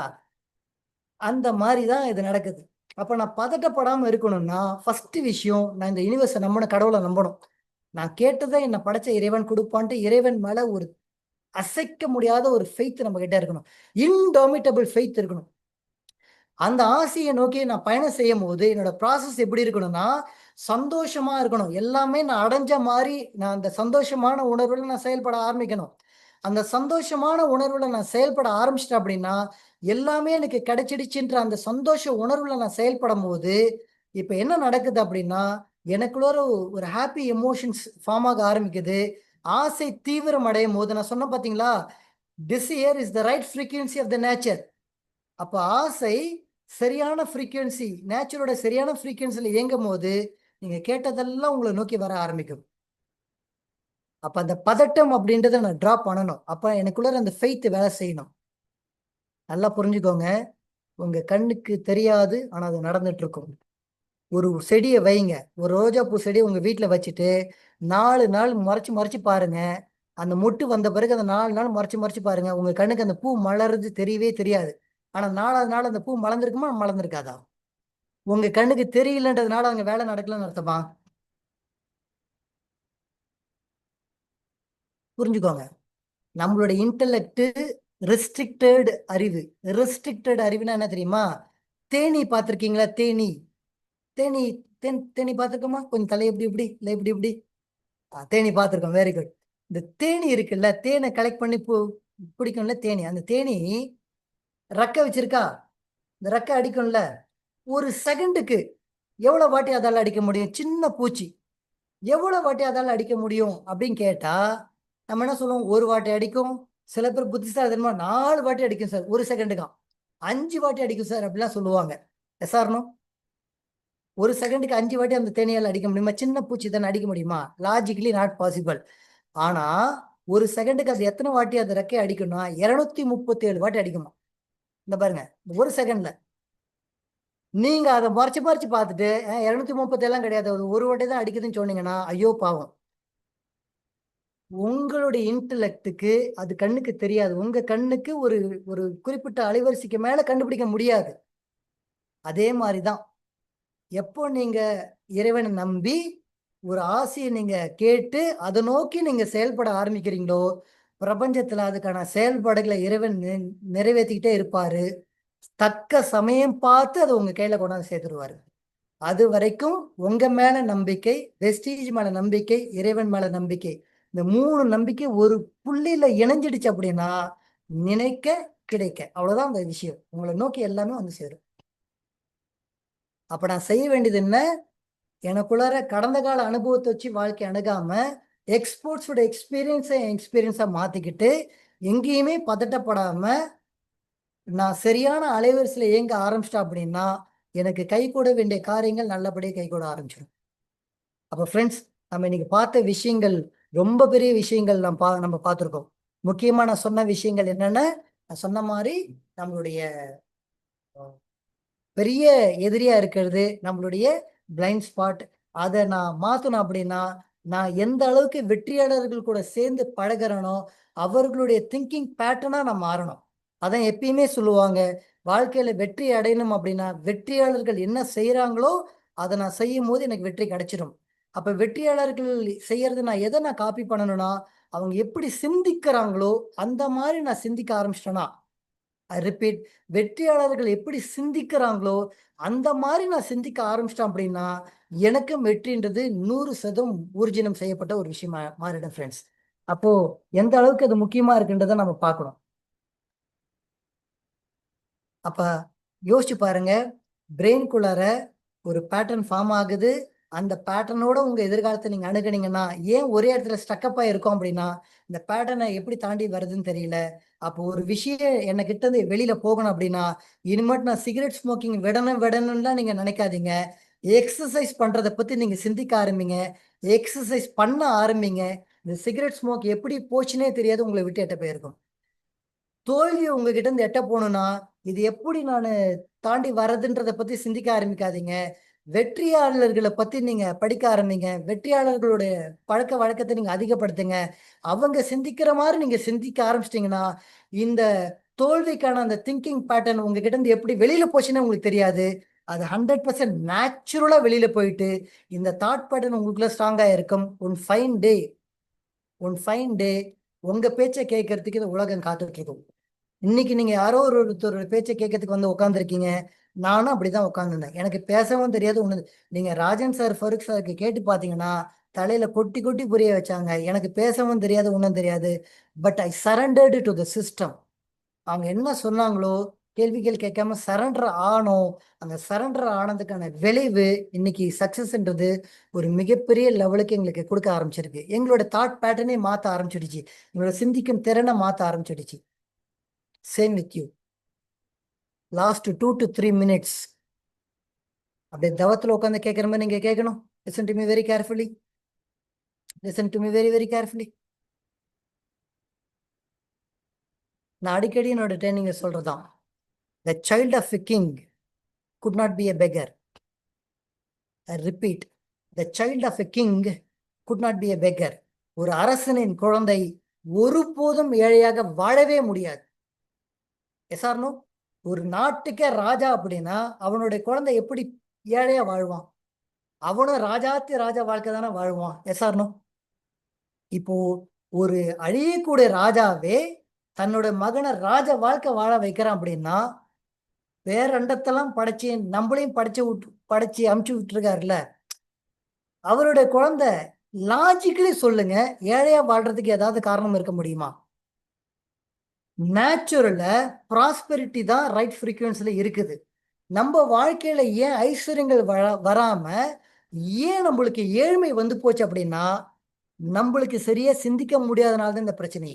அந்த மாதிரி தான் இது நடக்குது. அப்ப நான் பதட்டப்படாம இருக்கணும்னா ஃபர்ஸ்ட் விஷயம், நான் இந்த யூனிவர்ஸை நம்பணும், கடவுளை நம்பணும். நான் கேட்டதை என்ன படைச்ச இறைவன் கொடுப்பான்ட்டு இறைவன் மேல ஒரு அசைக்க முடியாத ஒரு ஃபெய்த் நம்ம கிட்ட இருக்கணும். இன்டாமிட்டபிள் ஃபெய்த் இருக்கணும். அந்த ஆசையை நோக்கி நான் பயணம் செய்யும் போது என்னோட ப்ராசஸ் எப்படி இருக்கணும்னா, சந்தோஷமா இருக்கணும். எல்லாமே நான் அடைஞ்ச மாதிரி நான் அந்த சந்தோஷமான உணர்வுல நான் செயல்பட ஆரம்பிக்கணும். அந்த சந்தோஷமான உணர்வுல நான் செயல்பட ஆரம்பிச்சிட்டேன் அப்படின்னா, எல்லாமே எனக்கு கிடைச்சிடுச்சுன்ற அந்த சந்தோஷ உணர்வுல நான் செயல்படும் போது, இப்ப என்ன நடக்குது அப்படின்னா, எனக்குள்ள ஒரு ஹாப்பி எமோஷன்ஸ் ஃபார்ம் ஆக ஆரம்பிக்குது. ஆசை தீவிரம் அடையும் போது நான் சொன்னேன் பாத்தீங்களா, desire is the right frequency of the nature. அப்ப ஆசை சரியான ஃப்ரீக்வன்சி, நேச்சரோட சரியான ஃப்ரீக்வன்சில இயங்கும் போது நீங்க கேட்டதெல்லாம் உங்களை நோக்கி வர ஆரம்பிக்கும். அப்ப அந்த பதட்டம் அப்படின்றத நான் டிராப் பண்ணணும். அப்ப எனக்குள்ள அந்த ஃபெய்த் வேலை செய்யணும். நல்லா புரிஞ்சுக்கோங்க, உங்க கண்ணுக்கு தெரியாது, ஆனா அது நடந்துட்டு இருக்கும். ஒரு செடியை வைங்க, ஒரு ரோஜா பூ செடியை உங்க வீட்டுல வச்சுட்டு 4 நாள் மறைச்சு மறைச்சு பாருங்க. அந்த மொட்டு வந்த பிறகு அந்த 4 நாள் மறைச்சு மறைச்சு பாருங்க, உங்க கண்ணுக்கு அந்த பூ மலர்றது தெரியவே தெரியாது. ஆனா 4ஆவது நாள் அந்த பூ மலர்ந்திருக்குமா, மலர்ந்திருக்காதா? உங்க கண்ணுக்கு தெரியலன்றதுனால அங்க வேலை நடக்கலன்னு அர்த்தமா? புரிஞ்சுக்கோங்க. நம்மளுடைய இன்டெலெக்ட் ரெஸ்ட்ரிக்டட் அறிவு. ரெஸ்ட்ரிக்டட் அறிவுனா என்ன தெரியுமா? தேனி பார்த்திருக்கீங்களா? தேனி, தேனி, தேனி பார்த்திருக்கோமா? கொஞ்சம் தலை எப்படி இப்படி இல்லை இப்படி இப்படி. தேனி பார்த்திருக்கோம். Very good. இந்த தேனி இருக்குல்ல, தேனை கலெக்ட் பண்ணி பிடிக்கும்ல தேனி. அந்த தேனி ரெக்கை வச்சிருக்கா, இந்த ரெக்கை அடிக்கும்ல. ஒரு செகண்டுக்கு எவ்வளவு வாட்டி அதால அடிக்க முடியும்? சின்ன பூச்சி எவ்வளவு வாட்டி அதால அடிக்க முடியும் அப்படின்னு கேட்டா நம்ம என்ன சொல்லுவோம்? ஒரு வாட்டி அடிக்கும். சில பேர் புத்திசாலி தெரியுமா, 4 வாட்டி அடிக்கும் சார் ஒரு செகண்டுக்கா, 5 வாட்டி அடிக்கும் சார் அப்படிலாம் சொல்லுவாங்க. எஸ்ஆர்னோ? ஒரு செகண்டுக்கு 5 வாட்டி அந்த தேனியால் அடிக்க முடியுமா? சின்ன பூச்சி தானே அடிக்க முடியுமா? Logically not possible. ஆனா ஒரு செகண்டுக்கு அது எத்தனை வாட்டி அந்த ரெக்கையை அடிக்கணும்னா 237 வாட்டி அடிக்குமா. இந்த பாருங்க, ஒரு செகண்ட்ல. நீங்க அதை மறைச்சு மறைச்சு பார்த்துட்டு 237 கிடையாது, ஒரு வாட்டி தான் அடிக்குதுன்னு சொன்னீங்கன்னா ஐயோ பாவம். உங்களுடைய இன்டலெக்டுக்கு அது கண்ணுக்கு தெரியாது. உங்க கண்ணுக்கு ஒரு ஒரு குறிப்பிட்ட அலைவரிசைக்கு மேல கண்டுபிடிக்க முடியாது. அதே மாதிரிதான் எப்போ நீங்க இறைவனை நம்பி ஒரு ஆசையை நீங்க கேட்டு அதை நோக்கி நீங்க செயல்பட ஆரம்பிக்கிறீங்களோ, பிரபஞ்சத்துல அதுக்கான செயல்பாடுகளை இறைவன் நிறைவேற்றிக்கிட்டே இருப்பாரு. தக்க சமயம் பார்த்து அதை உங்க கையில கொண்டாந்து சேர்த்துருவாரு. அது வரைக்கும் உங்க மேல நம்பிக்கை, வெஸ்டீஜ் மேல நம்பிக்கை, இறைவன் மேல நம்பிக்கை, இந்த 3 நம்பிக்கை ஒரு புள்ளியில இணைஞ்சிடுச்சு அப்படின்னா நினைக்க கிடைக்க, அவ்வளவுதான் அந்த விஷயம். உங்களை நோக்கி எல்லாமே வந்து சேரும். அப்ப நான் செய்ய வேண்டியது என்ன? எனக்குள்ளார கடந்த கால அனுபவத்தை வச்சு வாழ்க்கை அணுகாம எக்ஸ்போர்ட்ஸோட எக்ஸ்பீரியன்ஸா மாத்திக்கிட்டு எங்கேயுமே பதட்டப்படாம நான் சரியான அலைவரிசையில இயங்க ஆரம்பிச்சிட்டேன் அப்படின்னா எனக்கு கை கூட வேண்டிய காரியங்கள் நல்லபடியாக கை கூட ஆரம்பிச்சிடும். அப்போ ஃப்ரெண்ட்ஸ், நம்ம இன்னைக்கு பார்த்த விஷயங்கள் ரொம்ப பெரிய விஷயங்கள் நம்ம பார்த்துருக்கோம். முக்கியமா நான் சொன்ன விஷயங்கள் என்னன்னா, நான் சொன்ன மாதிரி நம்மளுடைய பெரிய எதிரியா இருக்கிறது நம்மளுடைய பிளைண்ட் ஸ்பாட். அதை நான் மாத்தணும் அப்படின்னா நான் எந்த அளவுக்கு வெற்றியாளர்கள் கூட சேர்ந்து பழகிறனோ அவர்களுடைய திங்கிங் பேட்டர்னா நான் மாறணும். அதான் எப்பயுமே சொல்லுவாங்க, வாழ்க்கையில வெற்றி அடையணும் அப்படின்னா வெற்றியாளர்கள் என்ன செய்யறாங்களோ அதை நான் செய்யும் போது எனக்கு வெற்றி கிடைச்சிடும். அப்ப வெற்றியாளர்கள் செய்யறது நான் எதை நான் காப்பி பண்ணணும்னா அவங்க எப்படி சிந்திக்கிறாங்களோ அந்த மாதிரி நான் சிந்திக்க ஆரம்பிச்சிட்டேன்னா, ஐ ரிப்பீட், வெற்றியாளர்கள் எப்படி சிந்திக்கிறாங்களோ அந்த மாதிரி நான் சிந்திக்க ஆரம்பிச்சிட்டேன் அப்படின்னா எனக்கும் வெற்றின்றது 100% ஊர்ஜினம் செய்யப்பட்ட ஒரு விஷயமா மாறிடும் ஃப்ரெண்ட்ஸ். அப்போ எந்த அளவுக்கு அது முக்கியமா இருக்குன்றதை நம்ம பார்க்கணும். அப்ப யோசிச்சு பாருங்க, பிரெயின்குள்ளார ஒரு பேட்டர்ன் ஃபார்ம் ஆகுது. அந்த பேட்டர்னோட உங்க எதிர்காலத்தை நீங்க அணுகுனீங்கன்னா ஏன் ஒரே இடத்துல ஸ்டக்கப் ஆயிருக்கும் அப்படின்னா இந்த பேட்டர்னை எப்படி தாண்டி வருதுன்னு தெரியல. அப்போ ஒரு விஷயம் என்ன கிட்ட இருந்து வெளியில போகணும் அப்படின்னா இனிமேட்டு நான் சிகரெட் ஸ்மோக்கிங் விடணும்லாம் நீங்க நினைக்காதீங்க. எக்ஸசைஸ் பண்றதை பத்தி நீங்க சிந்திக்க ஆரம்பிங்க. எக்ஸசைஸ் பண்ண ஆரம்பிங்க. இந்த சிகரெட் ஸ்மோக் எப்படி போச்சுன்னே தெரியாது, உங்களை விட்டு எட்ட போயிருக்கும். தோல்வி உங்ககிட்ட இருந்து எட்ட போகணும்னா இது எப்படி நான் தாண்டி வர்றதுன்றதை பத்தி சிந்திக்க ஆரம்பிக்காதீங்க. வெற்றியாளர்களை பத்தி நீங்க படிக்க ஆரம்பிங்க. வெற்றியாளர்களுடைய பழக்க வழக்கத்தை நீங்க அதிகப்படுத்துங்க. அவங்க சிந்திக்கிற மாதிரி நீங்க சிந்திக்க ஆரம்பிச்சிட்டீங்கன்னா இந்த தோல்விக்கான அந்த திங்கிங் பேட்டர்ன் உங்ககிட்ட இருந்து எப்படி வெளியில போச்சுன்னு உங்களுக்கு தெரியாது. அது 100% நேச்சுரலா வெளியில போயிட்டு இந்த தாட் பேட்டர்ன் உங்களுக்குள்ள ஸ்ட்ராங்கா இருக்கும். ஒன் ஃபைன் டே உங்க பேச்சை கேட்கறதுக்கு இந்த உலகம் காத்துட்டு இருக்கும். இன்னைக்கு நீங்க யாரோ ஒருத்தரோட பேச்சை கேட்கறதுக்கு வந்து உட்காந்துருக்கீங்க. நானும் அப்படிதான் உட்காந்துருந்தேன். எனக்கு பேசவும் தெரியாது ஒண்ணு. நீங்க ராஜன் சார், ஃபருக் சாருக்கு கேட்டு பாத்தீங்கன்னா தலையில கொட்டி கொட்டி புரிய வச்சாங்க. எனக்கு பேசவும் தெரியாது, ஒன்றும் தெரியாது. But I surrendered to the system. அவங்க என்ன சொன்னாங்களோ கேள்விகள் கேட்காம சரண்டர் ஆனோம். அந்த சரண்டர் ஆனதுக்கான விளைவு இன்னைக்கு சக்சஸ்ன்றது ஒரு மிகப்பெரிய லெவலுக்கு எங்களுக்கு கொடுக்க ஆரம்பிச்சிருக்கு. எங்களோட தாட் பேட்டர்னே மாற்ற ஆரம்பிச்சிடுச்சு. எங்களோட சிந்திக்கும் திறனை மாற்ற ஆரம்பிச்சிடுச்சு. Same with you. Last 2 to 3 minutes அப்படியே தவத்துல உட்காந்து கேட்குற மாதிரி நீங்க கேட்கணும். Listen to me very carefully. Listen to me very very carefully. நான் அடிக்கடி என்னோட ட்ரைனிங்க சொல்றதான், the child of a king could not be a beggar. I repeat, the child of a king could not be a beggar. ஒரு அரசனின் குழந்தை ஒருபோதும் ஏழையாக வாழவே முடியாது. எஸ்ஆர்னோ? ஒரு நாட்டுக்கே ராஜா அப்படின்னா அவனுடைய குழந்தை எப்படி ஏழையா வாழ்வான். அவனும் ராஜாத்தி ராஜா வாழ்க்கை தானே வாழ்வான். எஸ்ஆர்னோ? இப்போ ஒரு அழியக்கூடிய ராஜாவே தன்னோட மகனை ராஜ வாழ்க்கை வாழ வைக்கிறான் அப்படின்னா, வேற அண்டத்தெல்லாம் படைச்சு நம்மளையும் படைச்சு அமுச்சு விட்டுருக்காருல்ல, அவருடைய குழந்தை. லாஜிக்கலி சொல்லுங்க, ஏழையா வாழ்றதுக்கு ஏதாவது காரணம் இருக்க முடியுமா? நேச்சுரல்ல ப்ராஸ்பெரிட்டி தான் ரைட் ஃப்ரீக்வன்சில இருக்குது. நம்ம வாழ்க்கையில ஏன் ஐஸ்வர்யங்கள் வராம ஏன் நம்மளுக்கு ஏழ்மை வந்து போச்சு அப்படின்னா, நம்மளுக்கு சரியா சிந்திக்க முடியாதனால தான் இந்த பிரச்சனை.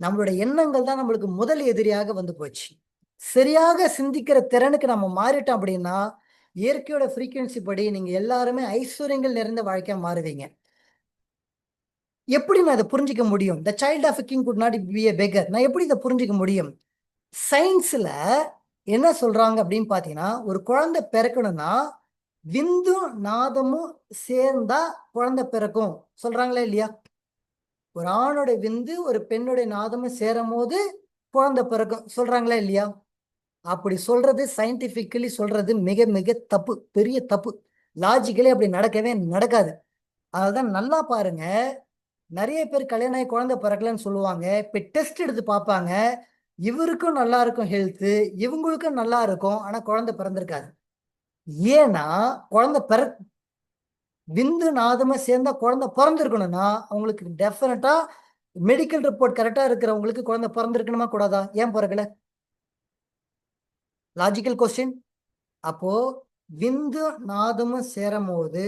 நம்மளுடைய எண்ணங்கள் தான் நம்மளுக்கு முதல் எதிரியாக வந்து போச்சு. சரியாக சிந்திக்கிற திறனுக்கு நம்ம மாறிட்டோம் அப்படின்னா, இயற்கையோட ஃப்ரீக்வன்சி படி நீங்க எல்லாருமே ஐஸ்வர்யங்கள் நிறைந்த வாழ்க்கையா மாறுவீங்க. எப்படி நான் இதை புரிஞ்சிக்க முடியும்? The child of king could not be a beggar. நான் எப்படி இதை புரிஞ்சிக்க முடியும்? சயின்ஸ்ல என்ன சொல்றாங்க அப்படின்னு பாத்தீங்கன்னா, ஒரு குழந்தை பிறக்கணும்னா விந்தும் நாதமும் சேர்ந்தா குழந்தை பிறக்கும் சொல்றாங்களா இல்லையா? ஒரு ஆணோட விந்து ஒரு பெண்ணுடைய நாதமும் சேரும் போது குழந்தை பிறக்கும் சொல்றாங்களா இல்லையா? அப்படி சொல்றது சயின்டிபிக்கலி சொல்றது மிக மிக தப்பு, பெரிய தப்பு. லாஜிக்கலி அப்படி நடக்கவே நடக்காது. அததான் நல்லா பாருங்க. நிறைய பேர் கல்யாணம் ஆகி குழந்தை பிறக்கலன்னு சொல்லுவாங்க. இப்ப டெஸ்ட் எடுத்து பார்ப்பாங்க. இவருக்கும் நல்லா இருக்கும் ஹெல்த், இவங்களுக்கும் நல்லா இருக்கும், ஆனா குழந்தை பிறந்திருக்காது. ஏன்னா குழந்தை விந்து நாதமா சேர்ந்தா குழந்தை பிறந்திருக்கணும்னா அவங்களுக்கு டெஃபினட்டா மெடிக்கல் ரிப்போர்ட் கரெக்டா இருக்கிறவங்களுக்கு குழந்தை பிறந்திருக்கணுமா கூடாதா? ஏன் பிறக்கல? Logical question. அப்போ விந்து நாதமும் சேரும் போது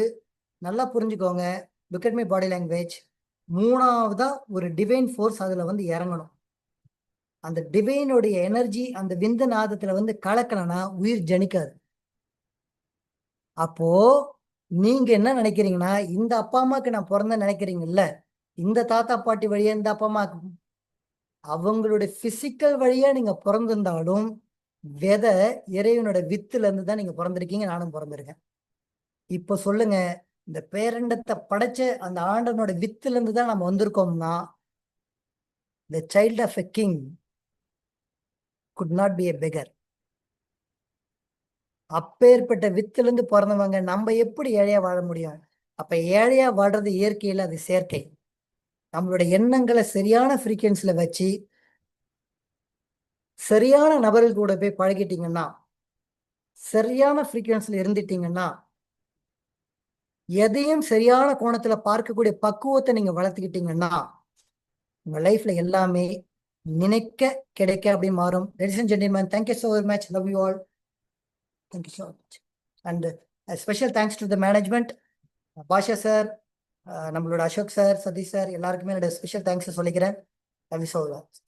நல்லா புரிஞ்சுக்கோங்க. Look at my body language. மூணாவதா ஒரு டிவைன் ஃபோர்ஸ் அதுல வந்து இறங்கணும். அந்த டிவைனுடைய எனர்ஜி அந்த விந்து நாதத்துல வந்து கலக்கலனா உயிர் ஜனிக்காது. அப்போ நீங்க என்ன நினைக்கிறீங்கன்னா, இந்த அப்பா அம்மாக்கு நான் பிறந்த நினைக்கிறீங்கல்ல, இந்த தாத்தா பாட்டி வழியா இந்த அப்பா அம்மா அவங்களுடைய பிசிக்கல் வழியா நீங்க பிறந்திருந்தாலும் விதை இறைவனோட வித்துல இருந்து தான் நீங்க பிறந்திருக்கீங்க. நானும் பிறந்திருக்கேன். இப்ப சொல்லுங்க, இந்த பேரண்டத்தை படைச்ச அந்த ஆண்டனோட வித்துல இருந்து தான் நம்ம வந்திருக்கோம்னா, the child of a king could not be a beggar. அப்பேற்பட்ட வித்துல இருந்து பிறந்தவங்க நம்ம எப்படி ஏழையா வாழ முடியும்? அப்ப ஏழையா வாழ்றது இயற்கையில அது செயற்கை. நம்மளோட எண்ணங்களை சரியான ஃப்ரீக்வன்சில வச்சு சரியான நபர்கள் கூட போய் பழகிட்டீங்கன்னா, சரியான ஃப்ரீக்வன்சில இருந்துட்டீங்கன்னா, எதையும் சரியான கோணத்துல பார்க்கக்கூடிய பக்குவத்தை நீங்க வளர்த்துக்கிட்டீங்கன்னா, உங்க லைஃப்ல எல்லாமே நினைக்க கிடைக்க அப்படி மாறும். Ladies and gentlemen, thank you so very much. Love you all. Thank you so much. And a special thanks to the management, Basha sir, நம்மளோட அசோக் சார், சதீஷ் சார், எல்லாருக்குமே என்னோட ஸ்பெஷல் தேங்க்ஸ் சொல்லிக்கிறேன். Thank you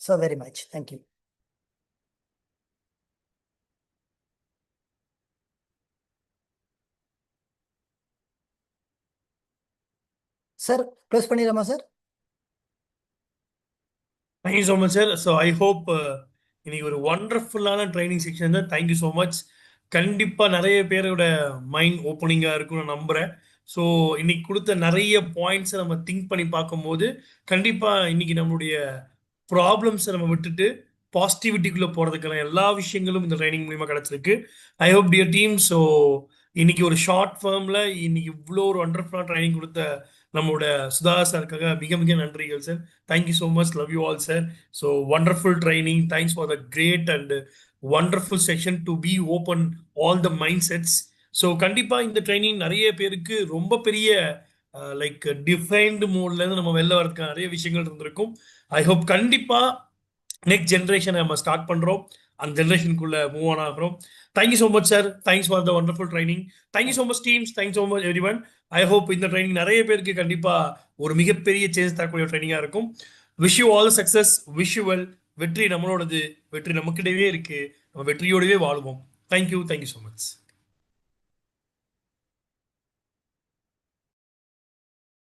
so very much. Thank you. Sir close பண்ணிடலாமா sir? Thank you so much, sir. So I hope இன்னைக்கு ஒரு ஒண்டர்ஃபுல்லான training section தான். Thank you so much. கண்டிப்பாக நிறைய பேரோட மைண்ட் ஓப்பனிங்காக இருக்கும்னு நான் நம்புகிறேன். ஸோ இன்னைக்கு கொடுத்த நிறைய பாயிண்ட்ஸை நம்ம திங்க் பண்ணி பார்க்கும்போது கண்டிப்பாக இன்னைக்கு நம்மளுடைய ப்ராப்ளம்ஸை நம்ம விட்டுட்டு பாசிட்டிவிட்டிக்குள்ளே போகிறதுக்கான எல்லா விஷயங்களும் இந்த ட்ரைனிங் மூலிமா கிடச்சிருக்கு. I hope dear team. So இன்னைக்கு ஒரு ஷார்ட் ஃபார்மில் இன்னைக்கு இவ்வளோ ஒரு ஒண்டர்ஃபுல்லான ட்ரைனிங் கொடுத்த நம்மளோட சுதா சாருக்காக மிக மிக நன்றிகள் sir. Thank you so much. Love you all sir. So wonderful training. Thanks for the great and wonderful section to be open all the mind sets. ஸோ கண்டிப்பாக இந்த ட்ரைனிங் நிறைய பேருக்கு ரொம்ப பெரிய லைக் டிஃபைன்டு மோட்லேருந்து நம்ம வெளில வரதுக்கான நிறைய விஷயங்கள் இருந்திருக்கும். ஐ ஹோப் கண்டிப்பாக நெக்ஸ்ட் ஜென்ரேஷனை நம்ம ஸ்டார்ட் பண்ணுறோம், அந்த ஜென்ரேஷனுக்குள்ளே மூவ் ஆன் ஆகிறோம். Thank you so much sir. Thanks for the wonderful training. Thank you so much teams. Thanks so much every one. I hope இந்த ட்ரைனிங் நிறைய பேருக்கு கண்டிப்பாக ஒரு மிகப்பெரிய சேஞ்ச் தரக்கூடிய ட்ரைனிங்காக இருக்கும். Wish you all success. Wish you well. வெற்றி நம்மளோடது. வெற்றி நமக்கிட்டவே இருக்கு. நம்ம வெற்றியோடவே வாழ்வோம். தேங்க்யூ. Thank you so much.